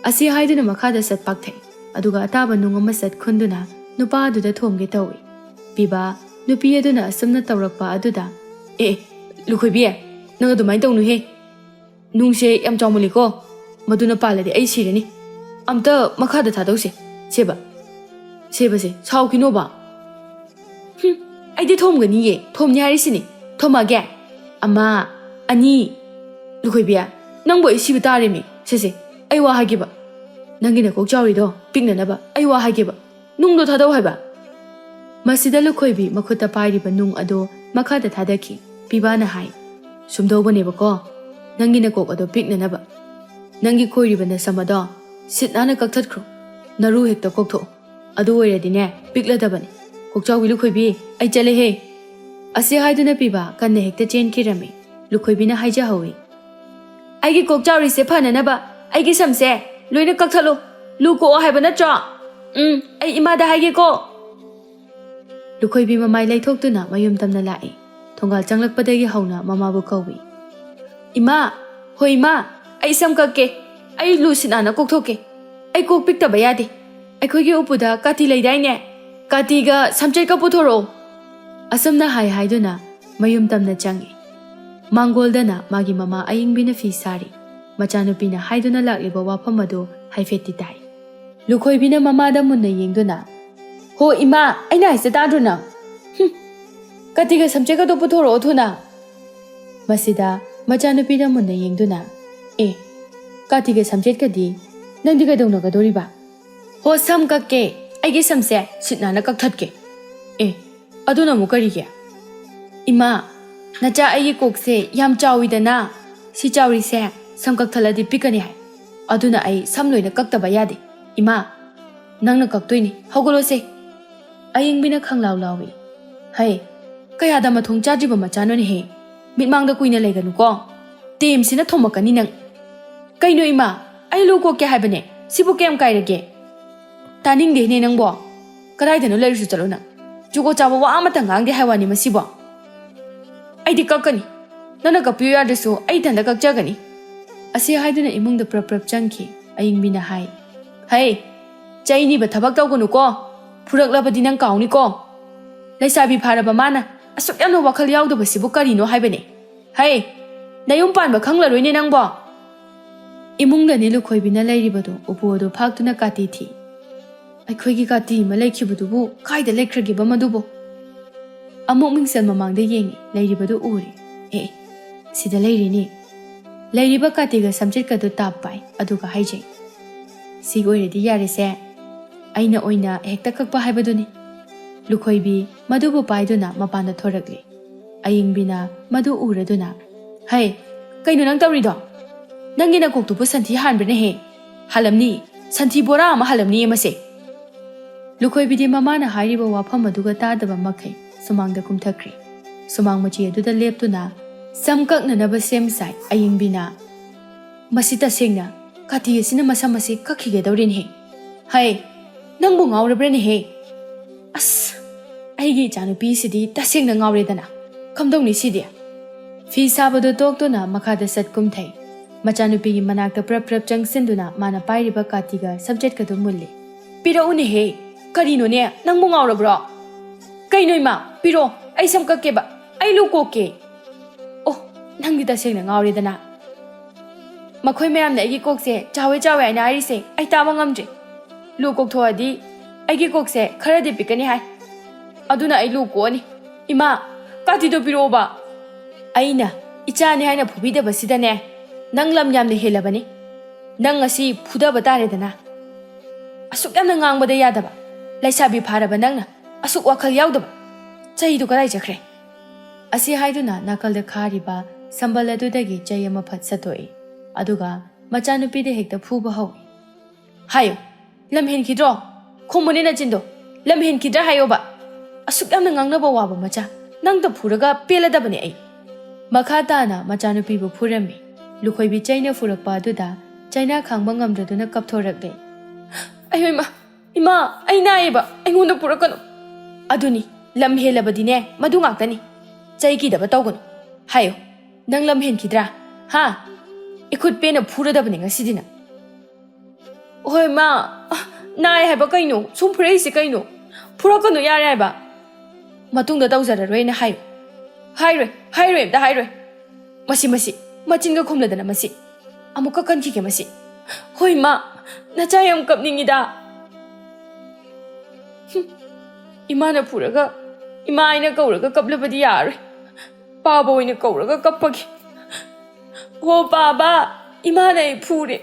ꯑꯁꯤ ꯍꯥꯏꯗꯨꯅ ꯃꯈꯥꯗ ꯆꯠ ꯄꯥꯛꯊꯩ ꯑꯗꯨꯒ ꯑꯇꯥꯕ ꯅꯨꯡ ꯑꯃ ꯆꯠ ꯈꯨꯟꯗꯨꯅ ꯅꯨꯄꯥ ꯑꯗꯨꯗ ꯊꯣꯝꯒꯦ ꯇꯧꯏ ꯕꯤꯕꯥ ꯅꯨꯄꯤ ꯑꯗꯨꯅ ꯑꯁꯨꯝꯅ ꯇꯧꯔꯛꯄ ꯑꯗꯨꯗ ꯂꯨꯈꯣꯏꯕꯤ ꯅꯪ ꯑꯗꯨꯃꯥꯏꯅ ꯇꯧꯅꯨꯍꯦ ꯅꯨꯡꯁꯦ ꯌꯥꯝ ꯆꯥꯎꯃꯜꯂꯤꯀꯣ ꯃꯗꯨꯅ ꯄꯥꯜꯂꯗꯤ ꯑꯩ ꯁꯤꯔꯅꯤ ꯑꯝꯇ ꯃꯈꯥꯗ ꯊꯥꯗꯧꯁꯦ ꯁꯦꯕꯁꯦ ꯁꯥꯎꯈꯤꯅꯣꯕ ꯑꯩꯗꯤ ꯊꯣꯝꯒꯅꯤꯌꯦ ꯊꯣꯝꯅꯤ ꯍꯥꯏꯔꯤꯁꯤꯅꯤ ꯊꯣꯝꯃꯒꯦ 1 2 ꯂꯨꯈꯣꯏꯕꯤ ꯅꯪꯕꯨ ꯑꯩ ꯁꯤꯕ ꯇꯥꯔꯦꯃꯤ ꯁꯦ ꯑꯩ ꯋꯥ ꯍꯥꯏꯒꯦꯕ ꯅꯪꯒꯤ ꯅꯀꯣꯛ ꯆꯥꯎꯔꯤꯗꯣ ꯄꯤꯛꯅꯅꯕ ꯑꯩ ꯋꯥ ꯍꯥꯏꯒꯦꯕ ꯅꯨꯡꯗꯣ ꯊꯥꯗꯧ ꯍꯥꯏꯕ ꯃꯁꯤꯗ ꯂꯨꯈꯣꯏꯕꯤ ꯃꯈꯨꯠꯇ ꯄꯥꯏꯔꯤꯕ ꯅꯨꯡ ꯑꯗꯨ ꯃꯈꯥꯗ ꯊꯥꯗꯈꯤ ꯕꯤꯕꯥꯅ ꯍꯥꯏ ꯁꯨꯝꯗꯧꯕꯅꯦꯕꯀꯣ ꯅꯪꯒꯤ ꯅꯀꯣꯛ ꯑꯗꯣ ꯄꯤꯛꯅꯅꯕ ꯅꯪꯒꯤ ꯈꯣꯏꯔꯤꯕ ꯅꯁꯝ ꯑꯗꯣ ꯁꯤꯠ ꯅꯥꯟꯅ ꯀꯛꯊꯠꯈ꯭ꯔꯣ ꯅꯔꯨ ꯍꯦꯛꯇ ꯀꯣꯛꯊꯣꯛꯑꯣ ꯑꯗꯨ ꯑꯣꯏꯔꯗꯤꯅꯦ ꯄꯤꯛꯂꯗꯕꯅꯤ ꯀꯣꯛꯆꯥꯎꯕꯤ ꯂꯨꯈꯣꯏꯕꯤ ꯑꯩ ꯆꯠꯂꯦꯍꯦ ꯑꯁꯤ ꯍꯥꯏꯗꯨꯅ ꯕꯤꯕꯥ ꯀꯟꯅ ꯍꯦꯛꯇ ꯆꯦꯟꯈꯤꯔꯝꯃꯤ ꯂꯨꯈꯣꯏꯕꯤꯅ ꯍꯥꯏꯖꯍꯧꯏ ꯑꯩꯒꯤ ꯀꯣꯛ ꯆꯥꯎꯔꯤꯁꯦ ꯐꯅꯅꯕ ꯑꯩꯒꯤ ꯁꯝꯁꯦ ꯂꯣꯏꯅ ꯀꯛꯊꯠꯂꯨ ꯂꯨ ꯀꯣꯛꯑꯣ ꯍꯥꯏꯕ ꯅꯠꯇ꯭ꯔꯣ ꯑꯩ ꯏꯃꯥꯗ ꯍꯥꯏꯒꯦꯀꯣ ꯂꯨꯈꯣꯏꯕꯤ ꯃꯃꯥꯏ ꯂꯩꯊꯣꯛꯇꯨꯅ ꯃꯌꯨꯝ ꯇꯝꯅ ꯂꯥꯛꯏ ꯊꯣꯡꯒꯥꯜ ꯆꯪꯂꯛꯄꯗꯒꯤ ꯍꯧꯅ ꯃꯃꯥꯕꯨ ꯀꯧꯏ ꯏꯃꯥ ꯍꯣꯏ ꯏꯃꯥ ꯑꯩ ꯁꯝ ꯀꯛꯀꯦ ꯑꯩ ꯂꯨ ꯁꯤꯠ ꯅꯥꯟꯅ ꯀꯣꯛꯊꯣꯛꯀꯦ ꯑꯩ ꯀꯣꯛ ꯄꯤꯛꯇꯕ ꯌꯥꯗꯦ ꯑꯩꯈꯣꯏꯒꯤ ꯎꯄꯨꯗ ꯀꯥꯇꯤ ꯂꯩꯗꯥꯏꯅꯦ ꯀꯥꯇꯤꯒ ꯁꯝꯆꯦꯠꯀ ꯄꯨꯊꯣꯔꯛꯑꯣ ꯑꯁꯨꯝꯅ ꯍꯥꯏꯗꯨꯅ ꯃꯌꯨꯝ ꯇꯝꯅ ꯆꯪꯏ ꯃꯥꯡꯒꯣꯜꯗꯅ ꯃꯥꯒꯤ ꯃꯃꯥ ꯑꯌꯤꯡꯕꯤꯅ ꯐꯤ ꯁꯥꯔꯤ ꯃꯆꯥꯅꯨꯄꯤꯅ ꯍꯥꯏꯗꯨꯅ ꯂꯥꯛꯂꯤꯕ ꯋꯥꯐꯝ ꯑꯗꯨ ꯍꯥꯏꯐꯦꯠꯇꯤ ꯇꯥꯏ ꯂꯨꯈꯣꯏꯕꯤꯅ ꯃꯃꯥꯗ ꯃꯨꯟꯅ ꯌꯦꯡꯗꯨꯅ ꯍꯣ ꯏꯃꯥ ꯑꯩꯅ ꯍꯥꯏꯁꯦ ꯇꯥꯗ꯭ꯔꯣ ꯅꯪ ꯀꯥꯇꯤꯒ ꯁꯝꯆꯦꯠꯀꯗꯣ ꯄꯨꯊꯣꯔꯛꯑꯣ ꯊꯨꯅ ꯃꯁꯤꯗ ꯃꯆꯥꯅꯨꯄꯤꯅ ꯃꯨꯟꯅ ꯌꯦꯡꯗꯨꯅ ꯑꯦ ꯀꯥꯇꯤꯒ ꯁꯝꯆꯦꯠꯀꯗꯤ ꯅꯪꯗꯤ ꯀꯩꯗꯧꯅꯒꯗꯣꯔꯤꯕ ꯍꯣ ꯁꯝ ꯀꯛꯀꯦ ꯑꯩꯒꯤ ꯁꯝꯁꯦ ꯁꯤꯠ ꯅꯥꯟꯅ ꯀꯛꯊꯠꯀꯦ ꯑꯦ ꯑꯗꯨꯅ ꯑꯃꯨꯛ ꯀꯔꯤꯒꯤ ꯏꯃꯥ ꯅꯆꯥ ꯑꯩꯒꯤ ꯀꯣꯛꯁꯦ ꯌꯥꯝ ꯆꯥꯎꯏꯗꯅ ꯁꯤ ꯆꯥꯎꯔꯤꯁꯦ ꯁꯝ ꯀꯛꯊꯠꯂꯗꯤ ꯄꯤꯛꯀꯅꯤ ꯍꯥꯏ ꯑꯗꯨꯅ ꯑꯩ ꯁꯝ ꯂꯣꯏꯅ ꯀꯛꯇꯕ ꯌꯥꯗꯦ ꯏꯃꯥ ꯅꯪꯅ ꯀꯛꯇꯣꯏꯅꯤ ꯍꯧꯒꯠꯂꯣꯁꯦ ꯑꯌꯤꯡꯕꯤꯅ ꯈꯪꯂꯥꯎ ꯂꯥꯎꯏ ꯍꯩ ꯀꯌꯥꯗ ꯃꯊꯣꯡ ꯆꯥꯗ꯭ꯔꯤꯕ ꯃꯆꯥꯅꯣꯅꯦꯍꯦ ꯃꯤꯠꯃꯥꯡꯗ ꯀꯨꯏꯅ ꯂꯩꯒꯅꯨꯀꯣ ꯇꯦꯝꯁꯤꯅ ꯊꯣꯝꯃꯛꯀꯅꯤ ꯅꯪ ꯀꯩꯅꯣ ꯏꯃꯥ ꯑꯩ ꯂꯨ ꯀꯣꯛꯀꯦ ꯍꯥꯏꯕꯅꯦ ꯁꯤꯕꯨ ꯀꯌꯥꯝ ꯀꯥꯏꯔꯒꯦ ꯇꯥꯅꯤꯡꯗꯦꯅꯦ ꯅꯪꯕꯣ ꯀꯗꯥꯏꯗꯅꯣ ꯂꯩꯔꯁꯨ ꯆꯠꯂꯣ ꯅꯪ ꯖꯨꯒꯣꯠ ꯆꯥꯕ ꯋꯥ ꯑꯃꯇ ꯉꯥꯡꯗꯦ ꯍꯥꯏꯋꯥꯅꯤ ꯃꯁꯤꯕꯣ ꯑꯩꯗꯤ ꯀꯛꯀꯅꯤ ꯅꯪꯅ ꯀꯛꯄꯤꯌꯨ ꯌꯥꯗ꯭ꯔꯁꯨ ꯑꯩ ꯏꯊꯟꯇ ꯀꯛꯆꯒꯅꯤ ꯑꯁꯤ ꯍꯥꯏꯗꯨꯅ ꯏꯃꯨꯡꯗ ꯄ꯭ꯔꯞ ꯄ꯭ꯔꯞ ꯆꯪꯈꯤ ꯑꯌꯤꯡꯕꯤꯅ ꯍꯥꯏ ꯍꯩ ꯆꯩ ꯅꯤꯕ ꯊꯕꯛ ꯇꯧꯒꯅꯨꯀꯣ ꯐꯨꯔꯛꯂꯕꯗꯤ ꯅꯪ ꯀꯥꯎꯅꯤꯀꯣ ꯂꯩꯁꯥꯕꯤ ꯐꯥꯔꯕ ꯃꯥꯅ ꯑꯁꯨꯛ ꯌꯥꯝꯅ ꯋꯥꯈꯜ ꯌꯥꯎꯗꯕꯁꯤꯕꯨ ꯀꯔꯤꯅꯣ ꯍꯥꯏꯕꯅꯦ ꯍꯩ ꯅꯌꯨꯝ ꯄꯥꯟꯕ ꯈꯪꯂꯔꯣꯏꯅꯦ ꯅꯪꯕꯣ ꯏꯃꯨꯡꯗꯅꯤ ꯂꯨꯈꯣꯏꯕꯤꯅ ꯂꯩꯔꯤꯕꯗꯣ ꯎꯄꯨ ꯑꯗꯨ ꯐꯥꯛꯇꯨꯅ ꯀꯥꯇꯤ ꯊꯤ ꯑꯩꯈꯣꯏꯒꯤ ꯀꯥꯇꯤ ꯑꯃ ꯂꯩꯈꯤꯕꯗꯨꯕꯨ ꯀꯥꯏꯗ ꯂꯩꯈ꯭ꯔꯒꯦꯕ ꯃꯗꯨꯕꯨ ꯑꯃꯨꯛ ꯃꯤꯡꯁꯦꯜ ꯃꯃꯥꯡꯗ ꯌꯦꯡꯉꯤ ꯂꯩꯔꯤꯕꯗꯨ ꯎꯔꯦ ꯑꯦ ꯁꯤꯗ ꯂꯩꯔꯤꯅꯤ ꯂꯩꯔꯤꯕ ꯀꯥꯇꯤꯒ ꯁꯝꯆꯦꯠꯀꯗꯨ ꯇꯥꯞ ꯄꯥꯏ ꯑꯗꯨꯒ ꯍꯥꯏꯖꯩ ꯁꯤ ꯑꯣꯏꯔꯗꯤ ꯌꯥꯔꯦꯁꯦ ꯑꯩꯅ ꯑꯣꯏꯅ ꯍꯦꯛꯇ ꯀꯛꯄ ꯍꯥꯏꯕꯗꯨꯅꯤ ꯂꯨꯈꯣꯏꯕꯤ ꯃꯗꯨꯕꯨ ꯄꯥꯏꯗꯨꯅ ꯃꯄꯥꯟꯗ ꯊꯣꯔꯛꯂꯤ ꯑꯌꯤꯡꯕꯤꯅ ꯃꯗꯨ ꯎꯔꯗꯨꯅ ꯍꯩ ꯀꯩꯅꯣ ꯅꯪ ꯇꯧꯔꯤꯗꯣ ꯅꯪꯒꯤ ꯅꯀꯣꯛꯇꯨꯕꯨ ꯁꯟꯊꯤ ꯍꯥꯟꯕ꯭ꯔꯅꯦꯍꯦ ꯍꯥꯜꯂꯝꯅꯤ ꯁꯟꯊꯤ ꯕꯣꯔꯥ ꯑꯃ ꯍꯥꯜꯂꯝꯅꯤ ꯃꯁꯦ ꯂꯨꯈꯣꯏꯕꯤꯗꯤ ꯃꯃꯥꯅ ꯍꯥꯏꯔꯤꯕ ꯋꯥꯐꯝ ꯑꯗꯨꯒ ꯇꯥꯗꯕ ꯃꯈꯩ ꯁꯨꯃꯥꯡꯗ ꯀꯨꯝꯊꯈ꯭ꯔꯤ ꯁꯨꯃꯥꯡ ꯃꯆꯤ ꯑꯗꯨꯗ ꯂꯦꯞꯇꯨꯅ ꯁꯝ ꯀꯛꯅꯅꯕ ꯁꯦꯝ ꯁꯥꯏ ꯑꯌꯤꯡꯕꯤꯅ ꯃꯁꯤ ꯇꯁꯦꯡꯅ ꯀꯥꯇꯤ ꯑꯁꯤꯅ ꯃꯁꯝ ꯑꯁꯤ ꯀꯛꯈꯤꯒꯗꯧꯔꯤꯅꯦꯍꯦ ꯍꯩ ꯅꯪꯕꯨ ꯉꯥꯎꯔꯕ꯭ꯔꯅꯦꯍꯦ ꯑꯁ ꯑꯩꯒꯤ ꯏꯆꯥꯅꯨꯄꯤꯁꯤꯗꯤ ꯇꯁꯦꯡꯅ ꯉꯥꯎꯔꯦꯗꯅ ꯀꯝꯗꯧꯅꯤ ꯁꯤꯗꯤ ꯐꯤ ꯁꯥꯕꯗꯨ ꯇꯣꯛꯇꯨꯅ ꯃꯈꯥꯗ ꯆꯠ ꯀꯨꯝꯊꯩ ꯃꯆꯥꯅꯨꯄꯤꯒꯤ ꯃꯅꯥꯛꯇ ꯄ꯭ꯔꯞ ꯄ꯭ꯔꯞ ꯆꯪꯁꯤꯟꯗꯨꯅ ꯃꯥꯅ ꯄꯥꯏꯔꯤꯕ ꯀꯥꯇꯤꯒ ꯁꯝꯆꯦꯠꯀꯗꯨ ꯃꯨꯜꯂꯤ ꯄꯤꯔꯛꯎꯅꯦꯍꯦ ꯀꯔꯤꯅꯣꯅꯦ ꯅꯪꯕꯨ ꯉꯥꯎꯔꯕ꯭ꯔꯣ ꯀꯩꯅꯣ ꯏꯃꯥ ꯄꯤꯔꯣ ꯑꯩ ꯁꯝ ꯀꯛꯀꯦꯕ ꯑꯩ ꯂꯨ ꯀꯣꯛꯀꯦ ꯑꯣ ꯅꯪꯗꯤ ꯇꯁꯦꯡꯅ ꯉꯥꯎꯔꯦꯗꯅ ꯃꯈꯣꯏ ꯃꯌꯥꯝꯅ ꯑꯩꯒꯤ ꯀꯣꯛꯁꯦ ꯆꯥꯎꯋꯦ ꯆꯥꯎꯋꯦ ꯍꯥꯏꯅ ꯍꯥꯏꯔꯤꯁꯦ ꯑꯩ ꯇꯥꯕ ꯉꯝꯗ꯭ꯔꯦ ꯂꯨ ꯀꯣꯛꯊꯣꯛꯑꯗꯤ ꯑꯩꯒꯤ ꯀꯣꯛꯁꯦ ꯈꯔꯗꯤ ꯄꯤꯛꯀꯅꯤ ꯍꯥꯏ ꯑꯗꯨꯅ ꯑꯩ ꯂꯨ ꯀꯣꯛꯑꯅꯤ ꯏꯃꯥ ꯀꯥꯇꯤꯗꯣ ꯄꯤꯔꯛꯑꯣꯕ ꯑꯩꯅ ꯏꯆꯥꯅꯤ ꯍꯥꯏꯅ ꯐꯨꯕꯤꯗꯕꯁꯤꯗꯅꯦ ꯅꯪ ꯂꯝ ꯌꯥꯝꯅ ꯍꯦꯜꯂꯕꯅꯤ ꯅꯪ ꯉꯁꯤ ꯐꯨꯗꯕ ꯇꯥꯔꯦꯗꯅ ꯑꯁꯨꯛ ꯌꯥꯝꯅ ꯉꯥꯡꯕꯗ ꯌꯥꯗꯕ ꯂꯩꯁꯥꯕꯤ ꯐꯥꯔꯕ ꯅꯪꯅ ꯑꯁꯨꯛ ꯋꯥꯈꯜ ꯌꯥꯎꯗꯕ ꯆꯩꯗꯨ ꯀꯗꯥꯏ ꯆꯠꯈ꯭ꯔꯦ ꯑꯁꯤ ꯍꯥꯏꯗꯨꯅ ꯅꯥꯀꯜꯗ ꯈꯥꯔꯤꯕ ꯁꯝꯕꯜ ꯑꯗꯨꯗꯒꯤ ꯆꯩ ꯑꯃ ꯐꯠ ꯁꯠꯇꯣꯛꯏ ꯑꯗꯨꯒ ꯃꯆꯥꯅꯨꯄꯤꯗ ꯍꯦꯛꯇ ꯐꯨꯕ ꯍꯧꯏ ꯍꯥꯏꯌꯣ ꯂꯝ ꯍꯦꯟꯈꯤꯗ꯭ꯔꯣ ꯈꯨꯝꯃꯨꯅꯦ ꯅꯆꯤꯟꯗꯣ ꯂꯝ ꯍꯦꯟꯈꯤꯗ꯭ꯔꯥ ꯍꯥꯏꯌꯣꯕ ꯑꯁꯨꯛ ꯌꯥꯝꯅ ꯉꯥꯡꯅꯕ ꯋꯥꯕ ꯃꯆꯥ ꯅꯪꯇ ꯐꯨꯔꯒ ꯄꯦꯜꯂꯗꯕꯅꯦ ꯑꯩ ꯃꯈꯥ ꯇꯥꯅ ꯃꯆꯥꯅꯨꯄꯤꯕꯨ ꯐꯨꯔꯝꯃꯤ ꯂꯨꯈꯣꯏꯕꯤ ꯆꯩꯅ ꯐꯨꯔꯛꯄ ꯑꯗꯨꯗ ꯆꯩꯅꯥ ꯈꯥꯡꯕ ꯉꯝꯗ꯭ꯔꯗꯨꯅ ꯀꯞꯊꯣꯔꯛꯂꯦ ꯑꯌꯣ ꯏꯃꯥ ꯑꯩ ꯅꯥꯏꯌꯦꯕ ꯑꯩꯉꯣꯟꯗ ꯄꯨꯔꯛꯀꯅꯨ ꯑꯗꯨꯅꯤ ꯂꯝ ꯍꯦꯜꯂꯕꯗꯤꯅꯦ ꯃꯗꯨ ꯉꯥꯛꯇꯅꯤ ꯆꯩ ꯀꯤꯗꯕ ꯇꯧꯒꯅꯨ ꯍꯥꯏꯌꯣ ꯅꯪ ꯂꯝ ꯍꯦꯟꯈꯤꯗ꯭ꯔꯥ ꯍꯥ इखुद पेन फुरदबने ngasiदिना ओय मा नाय हाइबा कइनो सुम फुरैसे कइनो फुरकनो यारे हाइबा मतुंगदा तौजररोइना हाइ हाइरोइ दा हाइरोइ मसी मचिनगा खुमलदना मसी अमुका कनखिगे मसी होय मा नचा यम कपनिंगिदा इमाना फुरगा इमा आइना कौरगा कपलबदि यारोइ पाबा ओइना कौरगा कपपगी ओ बाबा इमा ने फूरे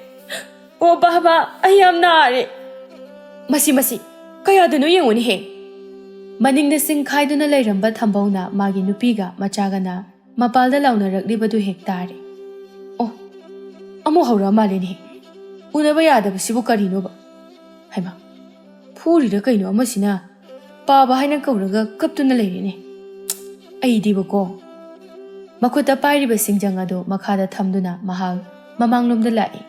ओ बाबा अयम नारे मसी कयादनो येंगोनी हे मनिंगदा सिंग खाइदुना लैरंबा थंबौना मागी नुपीगा मचागना मपालदा लाउनरक्लिबदु हेक तारे ओ अमु हौरा मालेनी उनबा यादबसिबु करिनोबा हाइमा फूरिरा कइनो अमसिना पाबा हाइना कौरगा कपतुना लैरेने अइदिबको मखुता पाइरिबा सिंजंग अदो मखादा थमदुना महाल ꯃꯃꯥꯡꯂꯣꯝꯗ ꯂꯥꯛꯏ꯫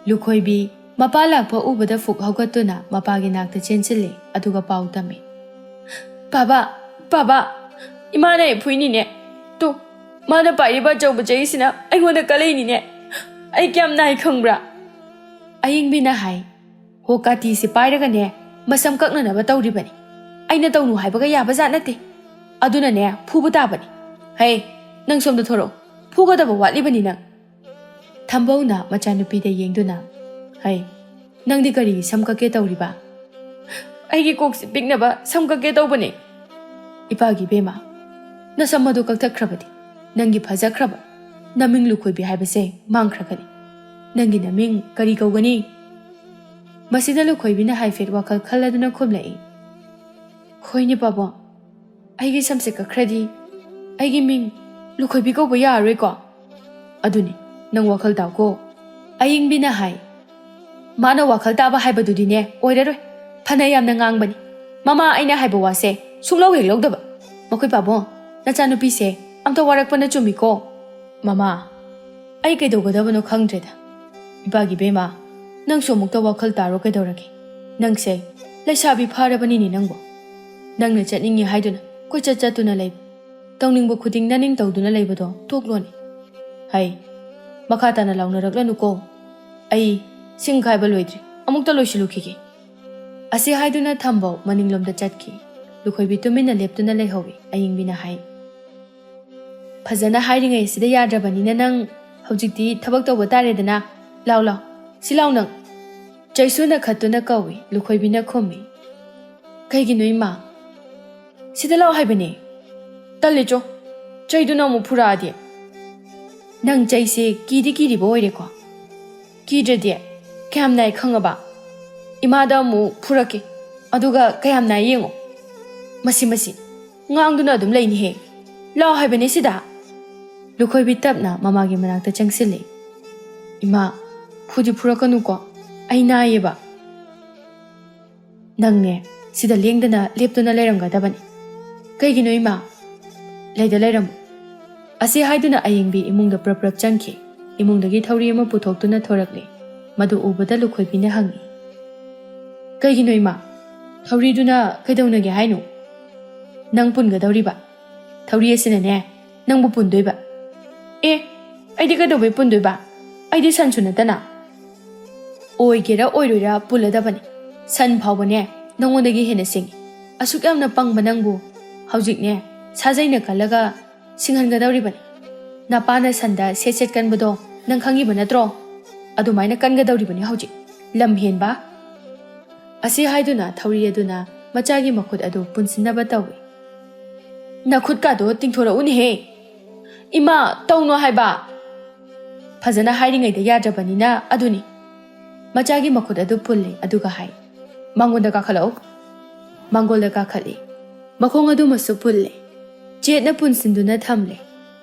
ꯂꯨꯈꯣꯏꯕꯤ ꯃꯄꯥ ꯂꯥꯛꯄ ꯎꯕꯗ ꯐꯨꯛ ꯍꯧꯒꯠꯇꯨꯅ ꯃꯄꯥꯒꯤ ꯅꯥꯛꯇ ꯆꯦꯟꯁꯤꯜꯂꯤ ꯑꯗꯨꯒ ꯄꯥꯎ ꯇꯝꯃꯤ꯫ ꯄꯥꯕꯥ, ꯏꯃꯥꯅ ꯑꯩ ꯐꯨꯏꯅꯤꯅꯦ꯫ ꯇꯨ, ꯃꯥꯅ ꯄꯥꯏꯔꯤꯕ ꯑꯆꯧꯕ ꯆꯩꯁꯤꯅ ꯑꯩꯉꯣꯟꯗ ꯀꯜꯂꯛꯏꯅꯤꯅꯦ꯫ ꯑꯩ ꯀꯌꯥꯝ ꯅꯥꯏ ꯈꯪꯕ꯭ꯔꯥ? ꯑꯌꯤꯡꯕꯤꯅ ꯍꯥꯏ꯫ ꯍꯣ, ꯀꯥꯇꯤꯁꯤ ꯄꯥꯏꯔꯒꯅꯦ ꯃꯁꯝ ꯀꯛꯅꯅꯕ ꯇꯧꯔꯤꯕꯅꯤ꯫ ꯑꯩꯅ ꯇꯧꯅꯨ ꯍꯥꯏꯕꯒ ꯌꯥꯕ ꯖꯥꯠ ꯅꯠꯇꯦ꯫ ꯑꯗꯨꯅꯅꯦ ꯐꯨꯕ ꯇꯥꯕꯅꯤ꯫ ꯍꯩ, ꯅꯪ ꯁꯣꯝꯗ ꯊꯣꯔꯛꯑꯣ, ꯐꯨꯒꯗꯕ ꯋꯥꯠꯂꯤꯕꯅꯤ ꯅꯪ꯫ ꯊꯝꯕꯧꯅ ꯃꯆꯥꯅꯨꯄꯤꯗ ꯌꯦꯡꯗꯨꯅ, ꯍꯩ, ꯅꯪꯗꯤ ꯀꯔꯤꯒꯤ ꯁꯝ ꯀꯛꯀꯦ ꯇꯧꯔꯤꯕ? ꯑꯩꯒꯤ ꯀꯣꯛꯁꯤ ꯄꯤꯛꯅꯕ ꯁꯝ ꯀꯛꯀꯦ ꯇꯧꯕꯅꯤ꯫ ꯏꯄꯥꯒꯤ ꯕꯦꯝꯃ, ꯅꯁꯝ ꯑꯗꯨ ꯀꯛꯊꯠꯈ꯭ꯔꯕꯗꯤ ꯅꯪꯒꯤ ꯐꯖꯈ꯭ꯔꯕ ꯅꯃꯤꯡ ꯂꯨꯈꯣꯏꯕꯤ ꯍꯥꯏꯕꯁꯦ ꯃꯥꯡꯈ꯭ꯔꯒꯅꯤ꯫ ꯅꯪꯒꯤ ꯅꯃꯤꯡ ꯀꯔꯤ ꯀꯧꯒꯅꯤ? ꯃꯁꯤꯗ ꯂꯨꯈꯣꯏꯕꯤꯅ ꯍꯥꯏꯐꯦꯠ ꯋꯥꯈꯜ ꯈꯜꯂꯗꯨꯅ ꯈꯨꯝꯂꯛꯏ꯫ ꯍꯣꯏꯅꯦ ꯄꯥꯕꯨꯡ, ꯑꯩꯒꯤ ꯁꯝꯁꯦ ꯀꯛꯈ꯭ꯔꯗꯤ ꯑꯩꯒꯤ ꯃꯤꯡ ꯂꯨꯈꯣꯏꯕꯤ ꯀꯧꯕ ꯌꯥꯔꯔꯣꯏꯀꯣ? ꯑꯗꯨꯅꯤ, ꯅꯪ ꯋꯥꯈꯜ ꯇꯥꯎꯀꯣ꯫ ꯑꯌꯤꯡꯕꯤꯅ ꯍꯥꯏ꯫ ꯃꯥꯅ ꯋꯥꯈꯜ ꯇꯥꯕ ꯍꯥꯏꯕꯗꯨꯗꯤꯅꯦ ꯑꯣꯏꯔꯔꯣꯏ꯫ ꯐꯅ ꯌꯥꯝꯅ ꯉꯥꯡꯕꯅꯤ꯫ ꯃꯃꯥ ꯑꯩꯅ ꯍꯥꯏꯕ ꯋꯥꯁꯦ ꯁꯨꯡꯂꯧ ꯍꯦꯛ ꯂꯧꯗꯕ꯫ ꯃꯈꯣꯏ ꯄꯥꯕꯨꯡ, ꯅꯆꯥꯅꯨꯄꯤꯁꯦ ꯑꯝꯇ ꯋꯥꯔꯛꯄꯅ ꯆꯨꯝꯃꯤꯀꯣ꯫ ꯃꯃꯥ, ꯑꯩ ꯀꯩꯗꯧꯒꯗꯕꯅꯣ ꯈꯪꯗ꯭ꯔꯦꯗ꯫ ꯏꯄꯥꯒꯤ ꯕꯦꯝꯃ, ꯅꯪꯁꯨ ꯑꯃꯨꯛꯇ ꯋꯥꯈꯜ ꯇꯥꯔꯣ ꯀꯩꯗꯧꯔꯒꯦ? ꯅꯪꯁꯦ ꯂꯩꯁꯥꯕꯤ ꯐꯥꯔꯕꯅꯤꯅꯦ ꯅꯪꯕꯨ꯫ ꯅꯪꯅ ꯆꯠꯅꯤꯡꯉꯤ ꯍꯥꯏꯗꯨꯅ ꯀꯣꯏꯆꯠ ꯆꯠꯇꯨꯅ ꯂꯩꯕ, ꯇꯧꯅꯤꯡꯕ ꯈꯨꯗꯤꯡ ꯅꯅꯤꯡ ꯇꯧꯗꯨꯅ ꯂꯩꯕꯗꯣ ꯇꯣꯛꯂꯣꯅꯦ꯫ ꯍꯩ, ꯃꯈꯥ ꯇꯥꯅ ꯂꯥꯎꯅꯔꯛꯂꯅꯨꯀꯣ꯫ ꯑꯩ ꯁꯤꯡ ꯈꯥꯏꯕ ꯂꯣꯏꯗ꯭ꯔꯤ, ꯑꯃꯨꯛꯇ ꯂꯣꯏꯁꯤꯜꯂꯨꯈꯤꯒꯦ꯫ ꯑꯁꯤ ꯍꯥꯏꯗꯨꯅ ꯊꯝꯕꯧ ꯃꯅꯤꯡꯂꯣꯝꯗ ꯆꯠꯈꯤ꯫ ꯂꯨꯈꯣꯏꯕꯤ ꯇꯨꯃꯤꯟꯅ ꯂꯦꯞꯇꯨꯅ ꯂꯩꯍꯧꯏ꯫ ꯑꯌꯤꯡꯕꯤꯅ ꯍꯥꯏ꯫ ꯐꯖꯅ ꯍꯥꯏꯔꯤꯉꯩꯁꯤꯗ ꯌꯥꯗ꯭ꯔꯕꯅꯤꯅ ꯅꯪ ꯍꯧꯖꯤꯛꯇꯤ ꯊꯕꯛ ꯇꯧꯕ ꯇꯥꯔꯦꯗꯅ꯫ ꯂꯥꯎ, ꯁꯤ ꯂꯥꯎ ꯅꯪ꯫ ꯆꯩꯁꯨꯅ ꯈꯠꯇꯨꯅ ꯀꯧꯏ꯫ ꯂꯨꯈꯣꯏꯕꯤꯅ ꯈꯨꯝꯃꯤ꯫ ꯀꯩꯒꯤꯅꯣ ꯏꯃꯥ? ꯁꯤꯗ ꯂꯥꯎ ꯍꯥꯏꯕꯅꯦ꯫ ꯇꯜꯂꯤꯆꯣ, ꯆꯩꯗꯨꯅ ꯑꯃꯨꯛ ꯐꯨꯔꯛꯑꯗꯤ꯫ ꯅꯪ ꯆꯩꯁꯦ ꯀꯤꯔꯤꯕ ꯑꯣꯏꯔꯦꯀꯣ? ꯀꯤꯗ꯭ꯔꯗꯤ ꯀꯌꯥꯝ ꯅꯥꯏ ꯈꯪꯉꯕ? ꯏꯃꯥꯗ ꯑꯃꯨꯛ ꯐꯨꯔꯛꯀꯦ, ꯑꯗꯨꯒ ꯀꯌꯥꯝ ꯅꯥꯏ ꯌꯦꯡꯉꯣ꯫ ꯃꯁꯤ ꯉꯥꯡꯗꯨꯅ ꯑꯗꯨꯝ ꯂꯩꯅꯤꯍꯦ꯫ ꯂꯥꯎ ꯍꯥꯏꯕꯅꯦ ꯁꯤꯗ꯫ ꯂꯨꯈꯣꯏꯕꯤ ꯇꯞꯅ ꯃꯃꯥꯒꯤ ꯃꯅꯥꯛꯇ ꯆꯪꯁꯤꯜꯂꯤ꯫ ꯏꯃꯥ, ꯐꯨꯗꯤ ꯐꯨꯔꯛꯀꯅꯨꯀꯣ, ꯑꯩ ꯅꯥꯏꯌꯦꯕ꯫ ꯅꯪꯅꯦ ꯁꯤꯗ ꯂꯦꯡꯗꯅ ꯂꯦꯞꯇꯨꯅ ꯂꯩꯔꯝꯒꯗꯕꯅꯤ꯫ ꯀꯩꯒꯤꯅꯣ ꯏꯃꯥ? ꯂꯩꯗ ꯂꯩꯔꯝꯃꯨ꯫ ꯑꯁꯤ ꯍꯥꯏꯗꯨꯅ ꯑꯌꯤꯡꯕꯤ ꯏꯃꯨꯡꯗ ꯄ꯭ꯔꯞ ꯆꯪꯈꯤ꯫ ꯏꯃꯨꯡꯗꯒꯤ ꯊꯧꯔꯤ ꯑꯃ ꯄꯨꯊꯣꯛꯇꯨꯅ ꯊꯣꯔꯛꯂꯤ꯫ ꯃꯗꯨ ꯎꯕꯗ ꯂꯨꯈꯣꯏꯕꯤꯅ ꯍꯪꯉꯤ꯫ ꯀꯩꯒꯤꯅꯣ ꯏꯃꯥ? ꯊꯧꯔꯤꯗꯨꯅ ꯀꯩꯗꯧꯅꯒꯦ ꯍꯥꯏꯅꯣ? ꯅꯪ ꯄꯨꯟꯒꯗꯧꯔꯤꯕ ꯊꯧꯔꯤ ꯑꯁꯤꯅꯅꯦ ꯅꯪꯕꯨ ꯄꯨꯟꯗꯣꯏꯕ꯫ ꯑꯦ, ꯑꯩꯗꯤ ꯀꯩꯗꯧꯕꯩ ꯄꯨꯟꯗꯣꯏꯕ? ꯑꯩꯗꯤ ꯁꯟꯁꯨ ꯅꯠꯇꯅ꯫ ꯑꯣꯏꯒꯦꯔꯥ ꯑꯣꯏꯔꯣꯏꯔꯥ ꯄꯨꯜꯂꯗꯕꯅꯤ꯫ ꯁꯟ ꯐꯥꯎꯕꯅꯦ ꯅꯪꯉꯣꯟꯗꯒꯤ ꯍꯦꯟꯅ ꯁꯤꯡꯉꯤ꯫ ꯑꯁꯨꯛ ꯌꯥꯝꯅ ꯄꯪꯕ ꯅꯪꯕꯨ ꯍꯧꯖꯤꯛꯅꯦ ꯁꯥꯖꯩꯅ ꯀꯜꯂꯒ ꯁꯤꯡꯍꯟꯒꯗꯧꯔꯤꯕꯅꯤ꯫ ꯅꯄꯥꯅ ꯁꯟꯗ ꯁꯦꯠ ꯀꯟꯕꯗꯣ ꯅꯪ ꯈꯪꯉꯤꯕ ꯅꯠꯇ꯭ꯔꯣ? ꯑꯗꯨꯃꯥꯏꯅ ꯀꯟꯒꯗꯧꯔꯤꯕꯅꯤ ꯍꯧꯖꯤꯛ꯫ ꯂꯝ ꯍꯦꯟꯕ꯫ ꯑꯁꯤ ꯍꯥꯏꯗꯨꯅ ꯊꯧꯔꯤ ꯑꯗꯨꯅ ꯃꯆꯥꯒꯤ ꯃꯈꯨꯠ ꯑꯗꯨ ꯄꯨꯟꯁꯤꯟꯅꯕ ꯇꯧꯏ꯫ ꯅꯈꯨꯠꯀꯥꯗꯣ ꯇꯤꯡꯊꯣꯔꯛꯎꯅꯦꯍꯦ꯫ ꯏꯃꯥ, ꯇꯧꯅꯣ ꯍꯥꯏꯕ꯫ ꯐꯖꯅ ꯍꯥꯏꯔꯤꯉꯩꯗ ꯌꯥꯗ꯭ꯔꯕꯅꯤꯅ ꯑꯗꯨꯅꯤ꯫ ꯃꯆꯥꯒꯤ ꯃꯈꯨꯠ ꯑꯗꯨ ꯄꯨꯜꯂꯤ ꯑꯗꯨꯒ ꯍꯥꯏ꯫ ꯃꯥꯡꯒꯣꯜꯗ ꯀꯥꯈꯠꯂꯛꯎ꯫ ꯃꯥꯡꯒꯣꯜꯗ ꯀꯥꯈꯠꯂꯤ꯫ ꯃꯈꯣꯡ ꯑꯗꯨꯃꯁꯨ ꯄꯨꯜꯂꯤ꯫ ꯆꯦꯠꯅ ꯄꯨꯟꯁꯤꯟꯗꯨꯅ ꯊꯝꯂꯤ꯫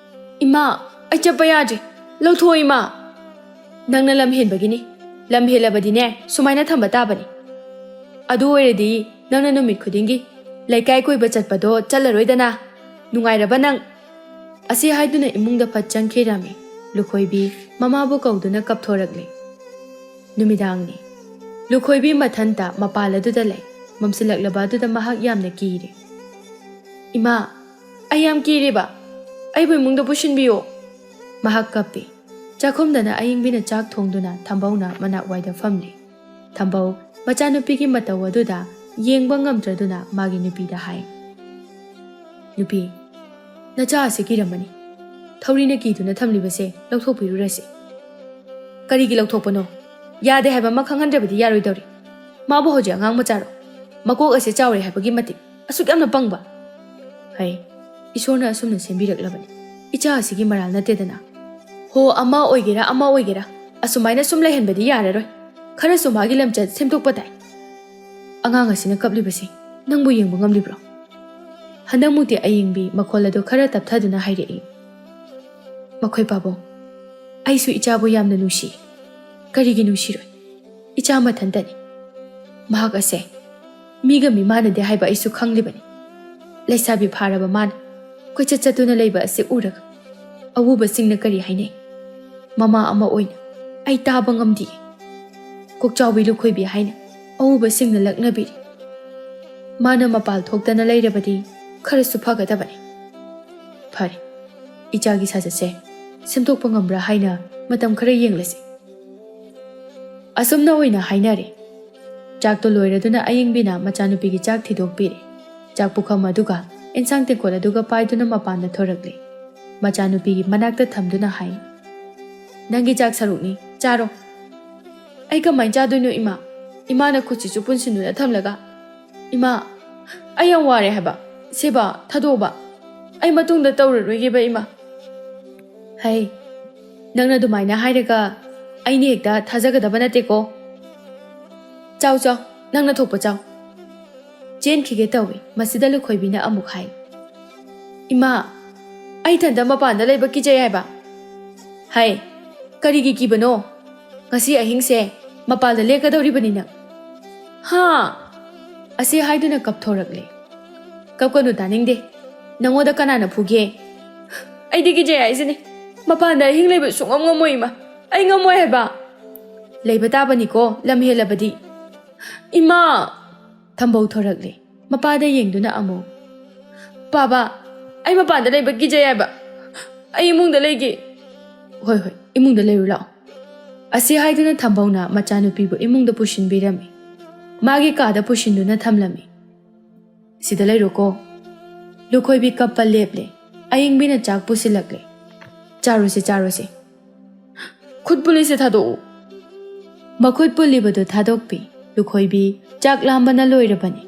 ꯏꯃꯥ, ꯑꯩ ꯆꯠꯄ ꯌꯥꯗ꯭ꯔꯦ, ꯂꯧꯊꯣꯛꯑꯣ ꯏꯃꯥ꯫ ꯅꯪꯅ ꯂꯝ ꯍꯦꯟꯕꯒꯤꯅꯤ꯫ ꯂꯝ ꯍꯦꯜꯂꯕꯗꯤꯅꯦ ꯁꯨꯃꯥꯏꯅ ꯊꯝꯕ ꯇꯥꯕꯅꯤ꯫ ꯑꯗꯨ ꯑꯣꯏꯔꯗꯤ ꯅꯪꯅ ꯅꯨꯃꯤꯠ ꯈꯨꯗꯤꯡꯒꯤ ꯂꯩꯀꯥꯏ ꯀꯣꯏꯕ ꯆꯠꯄꯗꯣ ꯆꯠꯂꯔꯣꯏꯗꯅ꯫ ꯅꯨꯡꯉꯥꯏꯔꯕ ꯅꯪ? ꯑꯁꯤ ꯍꯥꯏꯗꯨꯅ ꯏꯃꯨꯡꯗ ꯐꯠ ꯆꯪꯈꯤꯔꯝꯃꯤ꯫ ꯂꯨꯈꯣꯏꯕꯤ ꯃꯃꯥꯕꯨ ꯀꯧꯗꯨꯅ ꯀꯞꯊꯣꯔꯛꯂꯤ꯫ ꯅꯨꯃꯤꯗꯥꯡꯅꯤ꯫ ꯂꯨꯈꯣꯏꯕꯤ ꯃꯊꯟꯇ ꯃꯄꯥꯜ ꯑꯗꯨꯗ ꯂꯩ꯫ ꯃꯝꯁꯤꯜꯂꯛꯂꯕ ꯑꯗꯨꯗ ꯃꯍꯥꯛ ꯌꯥꯝꯅ ꯀꯤꯔꯤ꯫ ꯏꯃꯥ, ꯑꯩ ꯌꯥꯝ ꯀꯤꯔꯦꯕ, ꯑꯩꯕꯨ ꯏꯃꯨꯡꯗ ꯄꯨꯁꯤꯟꯕꯤꯌꯣ꯫ ꯃꯍꯥꯛ ꯀꯞꯄꯤ꯫ ꯆꯥꯛꯈꯨꯝꯗꯅ ꯑꯌꯤꯡꯕꯤꯅ ꯆꯥꯛ ꯊꯣꯡꯗꯨꯅ ꯊꯝꯕꯧꯅ ꯃꯅꯥꯛ ꯋꯥꯏꯗ ꯐꯝꯂꯤ꯫ ꯊꯝꯕꯧ ꯃꯆꯥꯅꯨꯄꯤꯒꯤ ꯃꯇꯧ ꯑꯗꯨꯗ ꯌꯦꯡꯕ ꯉꯝꯗ꯭ꯔꯗꯨꯅ ꯃꯥꯒꯤ ꯅꯨꯄꯤꯗ ꯍꯥꯏ꯫ ꯅꯨꯄꯤ, ꯅꯆꯥ ꯑꯁꯤ ꯀꯤꯔꯝꯃꯅꯤ꯫ ꯊꯧꯔꯤꯅ ꯀꯤꯗꯨꯅ ꯊꯝꯂꯤꯕꯁꯦ ꯂꯧꯊꯣꯛꯄꯤꯔꯨꯔꯁꯤ꯫ ꯀꯔꯤꯒꯤ ꯂꯧꯊꯣꯛꯄꯅꯣ? ꯌꯥꯗꯦ ꯍꯥꯏꯕ ꯑꯃ ꯈꯪꯍꯟꯗ꯭ꯔꯕꯗꯤ ꯌꯥꯔꯣꯏꯗꯧꯔꯤ꯫ ꯃꯥꯕꯨ ꯍꯧꯖꯤꯛ ꯑꯉꯥꯡ ꯃꯆꯥꯔꯣ? ꯃꯀꯣꯛ ꯑꯁꯤ ꯆꯥꯎꯔꯦ ꯍꯥꯏꯕꯒꯤ ꯃꯇꯤꯛ ꯑꯁꯨꯛ ꯌꯥꯝꯅ ꯄꯪꯕ? ꯍꯩ, ꯏꯁꯣꯔꯅ ꯑꯁꯨꯝꯅ ꯁꯦꯝꯕꯤꯔꯛꯂꯕꯅꯤ꯫ ꯏꯆꯥ ꯑꯁꯤꯒꯤ ꯃꯔꯥꯜ ꯅꯠꯇꯦꯗꯅ꯫ ꯍꯣ, ꯑꯃ ꯑꯣꯏꯒꯦꯔꯥ ꯑꯃ ꯑꯣꯏꯒꯦꯔꯥ ꯑꯁꯨꯃꯥꯏꯅ ꯁꯨꯝ ꯂꯩꯍꯟꯕꯗꯤ ꯌꯥꯔꯔꯣꯏ꯫ ꯈꯔꯁꯨ ꯃꯥꯒꯤ ꯂꯝꯆꯠ ꯁꯦꯝꯗꯣꯛꯄ ꯇꯥꯏ꯫ ꯑꯉꯥꯡ ꯑꯁꯤꯅ ꯀꯞꯂꯤꯕꯁꯤ ꯅꯪꯕꯨ ꯌꯦꯡꯕ ꯉꯝꯂꯤꯕ꯭ꯔꯣ? ꯍꯟꯗꯛꯃꯨꯛꯇꯤ ꯑꯌꯤꯡꯕꯤ ꯃꯈꯣꯜ ꯑꯗꯨ ꯈꯔ ꯇꯞꯊꯗꯨꯅ ꯍꯥꯏꯔꯛꯏ꯫ ꯃꯈꯣꯏ ꯄꯥꯕꯨꯡ, ꯑꯩꯁꯨ ꯏꯆꯥꯕꯨ ꯌꯥꯝꯅ ꯅꯨꯡꯁꯤ꯫ ꯀꯔꯤꯒꯤ ꯅꯨꯡꯁꯤꯔꯣꯏ? ꯏꯆꯥ ꯃꯊꯟꯇꯅꯤ꯫ ꯃꯍꯥꯛ ꯑꯁꯦ ꯃꯤꯒ ꯃꯤꯃꯥꯟꯅꯗꯦ ꯍꯥꯏꯕ ꯑꯩꯁꯨ ꯈꯪꯂꯤꯕꯅꯤ꯫ ꯂꯩꯁꯥꯕꯤ ꯐꯥꯔꯕ ꯃꯥꯅ ꯀꯣꯏꯆꯠ ꯆꯠꯇꯨꯅ ꯂꯩꯕ ꯑꯁꯤ ꯎꯔꯒ ꯑꯎꯕꯁꯤꯡꯅ ꯀꯔꯤ ꯍꯥꯏꯅꯩ? ꯃꯃꯥ ꯑꯃ ꯑꯣꯏꯅ ꯑꯩ ꯇꯥꯕ ꯉꯝꯗꯦ꯫ ꯀꯣꯛꯆꯥꯎꯕꯤ ꯂꯨꯈꯣꯏꯕꯤ ꯍꯥꯏꯅ ꯑꯎꯕꯁꯤꯡꯅ ꯂꯛꯅꯕꯤꯔꯤ꯫ ꯃꯥꯅ ꯃꯄꯥꯜ ꯊꯣꯛꯇꯅ ꯂꯩꯔꯕꯗꯤ ꯈꯔꯁꯨ ꯐꯒꯗꯕꯅꯤ꯫ ꯐꯔꯦ, ꯏꯆꯥꯒꯤ ꯁꯥꯖꯠꯁꯦ ꯁꯦꯝꯗꯣꯛꯄ ꯉꯝꯕ꯭ꯔꯥ ꯍꯥꯏꯅ ꯃꯇꯝ ꯈꯔ ꯌꯦꯡꯂꯁꯤ꯫ ꯑꯁꯨꯝꯅ ꯑꯣꯏꯅ ꯍꯥꯏꯅꯔꯦ꯫ ꯆꯥꯛꯇꯣ ꯂꯣꯏꯔꯗꯨꯅ ꯑꯌꯤꯡꯕꯤꯅ ꯃꯆꯥꯅꯨꯄꯤꯒꯤ ꯆꯥꯛ ꯊꯤꯗꯣꯛꯄꯤꯔꯦ꯫ ꯆꯥꯛ ꯄꯨꯈꯝ ꯑꯗꯨꯒ ꯑꯦꯟꯁꯥꯡ ꯇꯦꯡꯀꯣꯠ ꯑꯗꯨꯒ ꯄꯥꯏꯗꯨꯅ ꯃꯄꯥꯟꯗ ꯊꯣꯔꯛꯂꯦ꯫ ꯃꯆꯥꯅꯨꯄꯤꯒꯤ ꯃꯅꯥꯛꯇ ꯊꯝꯗꯨꯅ ꯍꯥꯏ, ꯅꯪꯒꯤ ꯆꯥꯛ ꯁꯔꯨꯛꯅꯤ, ꯆꯥꯔꯣ꯫ ꯑꯩ ꯀꯃꯥꯏꯅ ꯆꯥꯗꯣꯏꯅꯣ ꯏꯃꯥ? ꯏꯃꯥꯅ ꯈꯨꯠꯁꯤꯁꯨ ꯄꯨꯟꯁꯤꯟꯗꯨꯅ ꯊꯝꯂꯒ꯫ ꯏꯃꯥ, ꯑꯩ ꯌꯥꯝ ꯋꯥꯔꯦ ꯍꯥꯏꯕ꯫ ꯁꯦꯕꯥ ꯊꯥꯗꯣꯛꯑꯣꯕ꯫ ꯑꯩ ꯃꯇꯨꯡꯗ ꯇꯧꯔꯔꯣꯏꯒꯦꯕ ꯏꯃꯥ꯫ ꯍꯩ, ꯅꯪꯅ ꯑꯗꯨꯃꯥꯏꯅ ꯍꯥꯏꯔꯒ ꯑꯩꯅ ꯍꯦꯛꯇ ꯊꯥꯖꯒꯗꯕ ꯅꯠꯇꯦꯀꯣ꯫ ꯆꯥꯎ ꯆꯥꯎ, ꯅꯪꯅ ꯊꯣꯛꯄ ꯆꯥꯎ꯫ ꯆꯦꯟꯈꯤꯒꯦ ꯇꯧꯏ ꯃꯁꯤꯗ ꯂꯨꯈꯣꯏꯕꯤꯅ ꯑꯃꯨꯛ ꯍꯥꯏ, ꯏꯃꯥ, ꯑꯩ ꯏꯊꯟꯇ ꯃꯄꯥꯟꯗ ꯂꯩꯕ ꯀꯤꯖꯩ ꯍꯥꯏꯕ꯫ ꯍꯩ, ꯀꯔꯤꯒꯤ ꯀꯤꯕꯅꯣ? ꯉꯁꯤ ꯑꯍꯤꯡꯁꯦ ꯃꯄꯥꯜꯗ ꯂꯦꯛꯀꯗꯧꯔꯤꯕꯅꯤ ꯅꯪ꯫ ꯍꯥ? ꯑꯁꯤ ꯍꯥꯏꯗꯨꯅ ꯀꯞꯊꯣꯔꯛꯂꯦ꯫ ꯀꯞꯀꯅꯨ, ꯇꯥꯅꯤꯡꯗꯦ꯫ ꯅꯪꯉꯣꯟꯗ ꯀꯅꯥꯅ ꯐꯨꯒꯦ? ꯑꯩꯗꯤ ꯀꯤꯖꯩ ꯍꯥꯏꯁꯤꯅꯤ꯫ ꯃꯄꯥꯟꯗ ꯑꯍꯤꯡ ꯂꯩꯕ ꯁꯨꯡꯉꯝ ꯉꯝꯃꯣꯏ ꯏꯃꯥ꯫ ꯑꯩ ꯉꯝꯃꯣꯏ ꯍꯥꯏꯕ꯫ ꯂꯩꯕ ꯇꯥꯕꯅꯤꯀꯣ, ꯂꯝ ꯍꯦꯜꯂꯕꯗꯤ꯫ ꯏꯃꯥ! ꯊꯝꯕꯧ ꯊꯣꯔꯛꯂꯦ, ꯃꯄꯥꯗ ꯌꯦꯡꯗꯨꯅ ꯑꯃꯨꯛ꯫ ꯕꯥꯕꯥ, ꯑꯩ ꯃꯄꯥꯟꯗ ꯂꯩꯕ ꯀꯤꯖꯩ ꯍꯥꯏꯕ꯫ ꯑꯩ ꯏꯃꯨꯡꯗ ꯂꯩꯒꯦ꯫ ꯍꯣꯏ ꯍꯣꯏ, ꯏꯃꯨꯡꯗ ꯂꯩꯔꯨ ꯂꯥꯛꯑꯣ꯫ ꯑꯁꯤ ꯍꯥꯏꯗꯨꯅ ꯊꯝꯕꯧꯅ ꯃꯆꯥꯅꯨꯄꯤꯕꯨ ꯏꯃꯨꯡꯗ ꯄꯨꯁꯤꯟꯕꯤꯔꯝꯃꯤ꯫ ꯃꯥꯒꯤ ꯀꯥꯗ ꯄꯨꯁꯤꯟꯗꯨꯅ ꯊꯝꯂꯝꯃꯤ꯫ ꯁꯤꯗ ꯂꯩꯔꯣꯀꯣ꯫ ꯂꯨꯈꯣꯏꯕꯤ ꯀꯞꯄ ꯂꯦꯞꯂꯦ꯫ ꯑꯌꯤꯡꯕꯤꯅ ꯆꯥꯛ ꯄꯨꯁꯤꯜꯂꯛꯂꯦ꯫ ꯆꯥꯔꯣꯁꯦ ꯆꯥꯔꯣꯁꯦ꯫ ꯈꯨꯠ ꯄꯨꯜꯂꯤꯁꯦ ꯊꯥꯗꯣꯛꯎ꯫ ꯃꯈꯨꯠ ꯄꯨꯜꯂꯤꯕꯗꯨ ꯊꯥꯗꯣꯛꯄꯤ꯫ ꯂꯨꯈꯣꯏꯕꯤ ꯆꯥꯛ ꯂꯥꯝꯕꯅ ꯂꯣꯏꯔꯕꯅꯤ꯫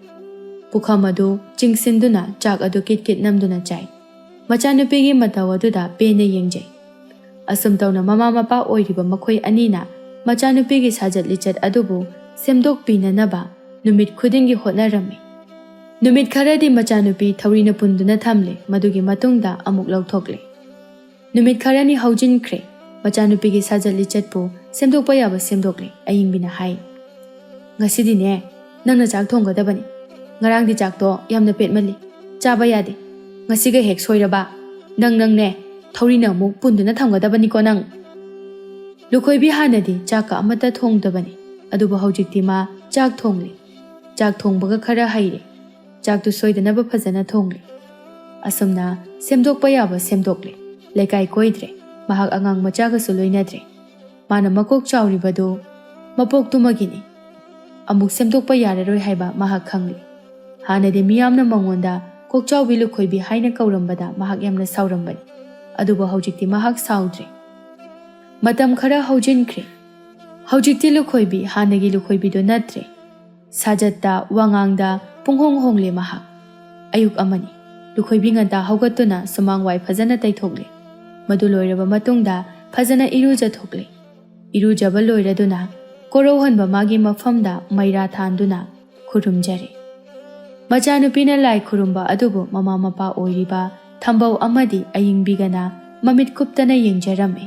ꯄꯨꯈꯝ ꯑꯗꯨ ꯆꯤꯡꯁꯤꯟꯗꯨꯅ ꯆꯥꯛ ꯑꯗꯨ ꯀꯤꯠ ꯀꯤꯠ ꯅꯝꯗꯨꯅ ꯆꯥꯏ꯫ ꯃꯆꯥꯅꯨꯄꯤꯒꯤ ꯃꯇꯧ ꯑꯗꯨꯗ ꯄꯦꯟꯅ ꯌꯦꯡꯖꯩ꯫ ꯑꯁꯨꯝ ꯇꯧꯅ ꯃꯃꯥ ꯃꯄꯥ ꯑꯣꯏꯔꯤꯕ ꯃꯈꯣꯏ ꯑꯅꯤꯅ ꯃꯆꯥꯅꯨꯄꯤꯒꯤ ꯁꯥꯖꯠ ꯂꯤꯆꯠ ꯑꯗꯨꯕꯨ ꯁꯦꯝꯗꯣꯛꯄꯤꯅꯅꯕ ꯅꯨꯃꯤꯠ ꯈꯨꯗꯤꯡꯒꯤ ꯍꯣꯠꯅꯔꯝꯃꯤ꯫ ꯅꯨꯃꯤꯠ ꯈꯔꯗꯤ ꯃꯆꯥꯅꯨꯄꯤ ꯊꯧꯔꯤꯅ ꯄꯨꯟꯗꯨꯅ ꯊꯝꯂꯦ꯫ ꯃꯗꯨꯒꯤ ꯃꯇꯨꯡꯗ ꯑꯃꯨꯛ ꯂꯧꯊꯣꯛꯂꯦ꯫ ꯅꯨꯃꯤꯠ ꯈꯔꯅꯤ ꯍꯧꯖꯤꯟꯈ꯭ꯔꯦ꯫ ꯃꯆꯥꯅꯨꯄꯤꯒꯤ ꯁꯥꯖꯠ ꯂꯤꯆꯠꯄꯨ ꯁꯦꯝꯗꯣꯛꯄ ꯌꯥꯕ ꯁꯦꯝꯗꯣꯛꯂꯦ꯫ ꯑꯌꯤꯡꯕꯤꯅ ꯍꯥꯏ, ꯉꯁꯤꯗꯤꯅꯦ ꯅꯪꯅ ꯆꯥꯛ ꯊꯣꯡꯒꯗꯕꯅꯤ꯫ ꯉꯔꯥꯡꯗꯤ ꯆꯥꯛꯇꯣ ꯌꯥꯝꯅ ꯄꯦꯠꯃꯜꯂꯤ, ꯆꯥꯕ ꯌꯥꯗꯦ꯫ ꯉꯁꯤꯒ ꯍꯦꯛ ꯁꯣꯏꯔꯕ ꯅꯪꯅꯦ ꯊꯧꯔꯤꯅ ꯑꯃꯨꯛ ꯄꯨꯟꯗꯨꯅ ꯊꯝꯒꯗꯕꯅꯤꯀꯣ ꯅꯪ꯫ ꯂꯨꯈꯣꯏꯕꯤ ꯍꯥꯟꯅꯗꯤ ꯆꯥꯛꯀ ꯑꯃꯠꯇ ꯊꯣꯡꯗꯕꯅꯤ, ꯑꯗꯨꯕꯨ ꯍꯧꯖꯤꯛꯇꯤ ꯃꯥ ꯆꯥꯛ ꯊꯣꯡꯂꯦ꯫ ꯆꯥꯛ ꯊꯣꯡꯕꯒ ꯈꯔ ꯍꯩꯔꯦ꯫ ꯆꯥꯛꯇꯨ ꯁꯣꯏꯗꯅꯕ ꯐꯖꯅ ꯊꯣꯡꯂꯦ꯫ ꯑꯁꯨꯝꯅ ꯁꯦꯝꯗꯣꯛꯄ ꯌꯥꯕ ꯁꯦꯝꯗꯣꯛꯂꯦ꯫ ꯂꯩꯀꯥꯏ ꯀꯣꯏꯗ꯭ꯔꯦ꯫ ꯃꯍꯥꯛ ꯑꯉꯥꯡ ꯃꯆꯥꯒꯁꯨ ꯂꯣꯏꯅꯗ꯭ꯔꯦ꯫ ꯃꯥꯅ ꯃꯀꯣꯛ ꯆꯥꯎꯔꯤꯕꯗꯨ ꯃꯄꯣꯛꯇꯨꯃꯒꯤꯅꯤ꯫ ꯑꯃꯨꯛ ꯁꯦꯝꯗꯣꯛꯄ ꯌꯥꯔꯔꯣꯏ ꯍꯥꯏꯕ ꯃꯍꯥꯛ ꯈꯪꯂꯦ꯫ ꯍꯥꯟꯅꯗꯤ ꯃꯤꯌꯥꯝꯅ ꯃꯉꯣꯟꯗ ꯀꯣꯛꯆꯥꯎꯕꯤ ꯂꯨꯈꯣꯏꯕꯤ ꯍꯥꯏꯅ ꯀꯧꯔꯝꯕꯗ ꯃꯍꯥꯛ ꯌꯥꯝꯅ ꯁꯥꯎꯔꯝꯕꯅꯤ꯫ ꯑꯗꯨꯕꯨ ꯍꯧꯖꯤꯛꯇꯤ ꯃꯍꯥꯛ ꯁꯥꯎꯗ꯭ꯔꯦ꯫ ꯃꯇꯝ ꯈꯔ ꯍꯧꯖꯤꯟꯈ꯭ꯔꯦ꯫ ꯍꯧꯖꯤꯛꯇꯤ ꯂꯨꯈꯣꯏꯕꯤ ꯍꯥꯟꯅꯒꯤ ꯂꯨꯈꯣꯏꯕꯤꯗꯨ ꯅꯠꯇ꯭ꯔꯦ꯫ ꯁꯥꯖꯠꯇ ꯋꯥꯉꯥꯡꯗ ꯄꯨꯡꯍꯣꯡ ꯍꯣꯡꯂꯦ ꯃꯍꯥꯛ꯫ ꯑꯌꯨꯛ ꯑꯃꯅꯤ꯫ ꯂꯨꯈꯣꯏꯕꯤ ꯉꯟꯇꯥ ꯍꯧꯒꯠꯇꯨꯅ ꯁꯨꯃꯥꯡ ꯋꯥꯏ ꯐꯖꯅ ꯇꯩꯊꯣꯛꯂꯦ꯫ ꯃꯗꯨ ꯂꯣꯏꯔꯕ ꯃꯇꯨꯡꯗ ꯐꯖꯅ ꯏꯔꯨꯖꯊꯣꯛꯂꯦ꯫ ꯏꯔꯨꯖꯕ ꯂꯣꯏꯔꯗꯨꯅ ꯀꯣꯔꯧꯍꯟꯕ ꯃꯥꯒꯤ ꯃꯐꯝꯗ ꯃꯩꯔꯥ ꯊꯥꯟꯗꯨꯅ ꯈꯨꯔꯨꯝꯖꯔꯦ꯫ ꯃꯆꯥꯅꯨꯄꯤꯅ ꯂꯥꯏ ꯈꯨꯔꯨꯝꯕ ꯑꯗꯨꯕꯨ ꯃꯃꯥ ꯃꯄꯥ ꯑꯣꯏꯔꯤꯕ ꯊꯝꯕꯧ ꯑꯃꯗꯤ ꯑꯌꯤꯡꯕꯤꯒꯅ ꯃꯃꯤꯠ ꯀꯨꯞꯇꯅ ꯌꯦꯡꯖꯔꯝꯃꯤ꯫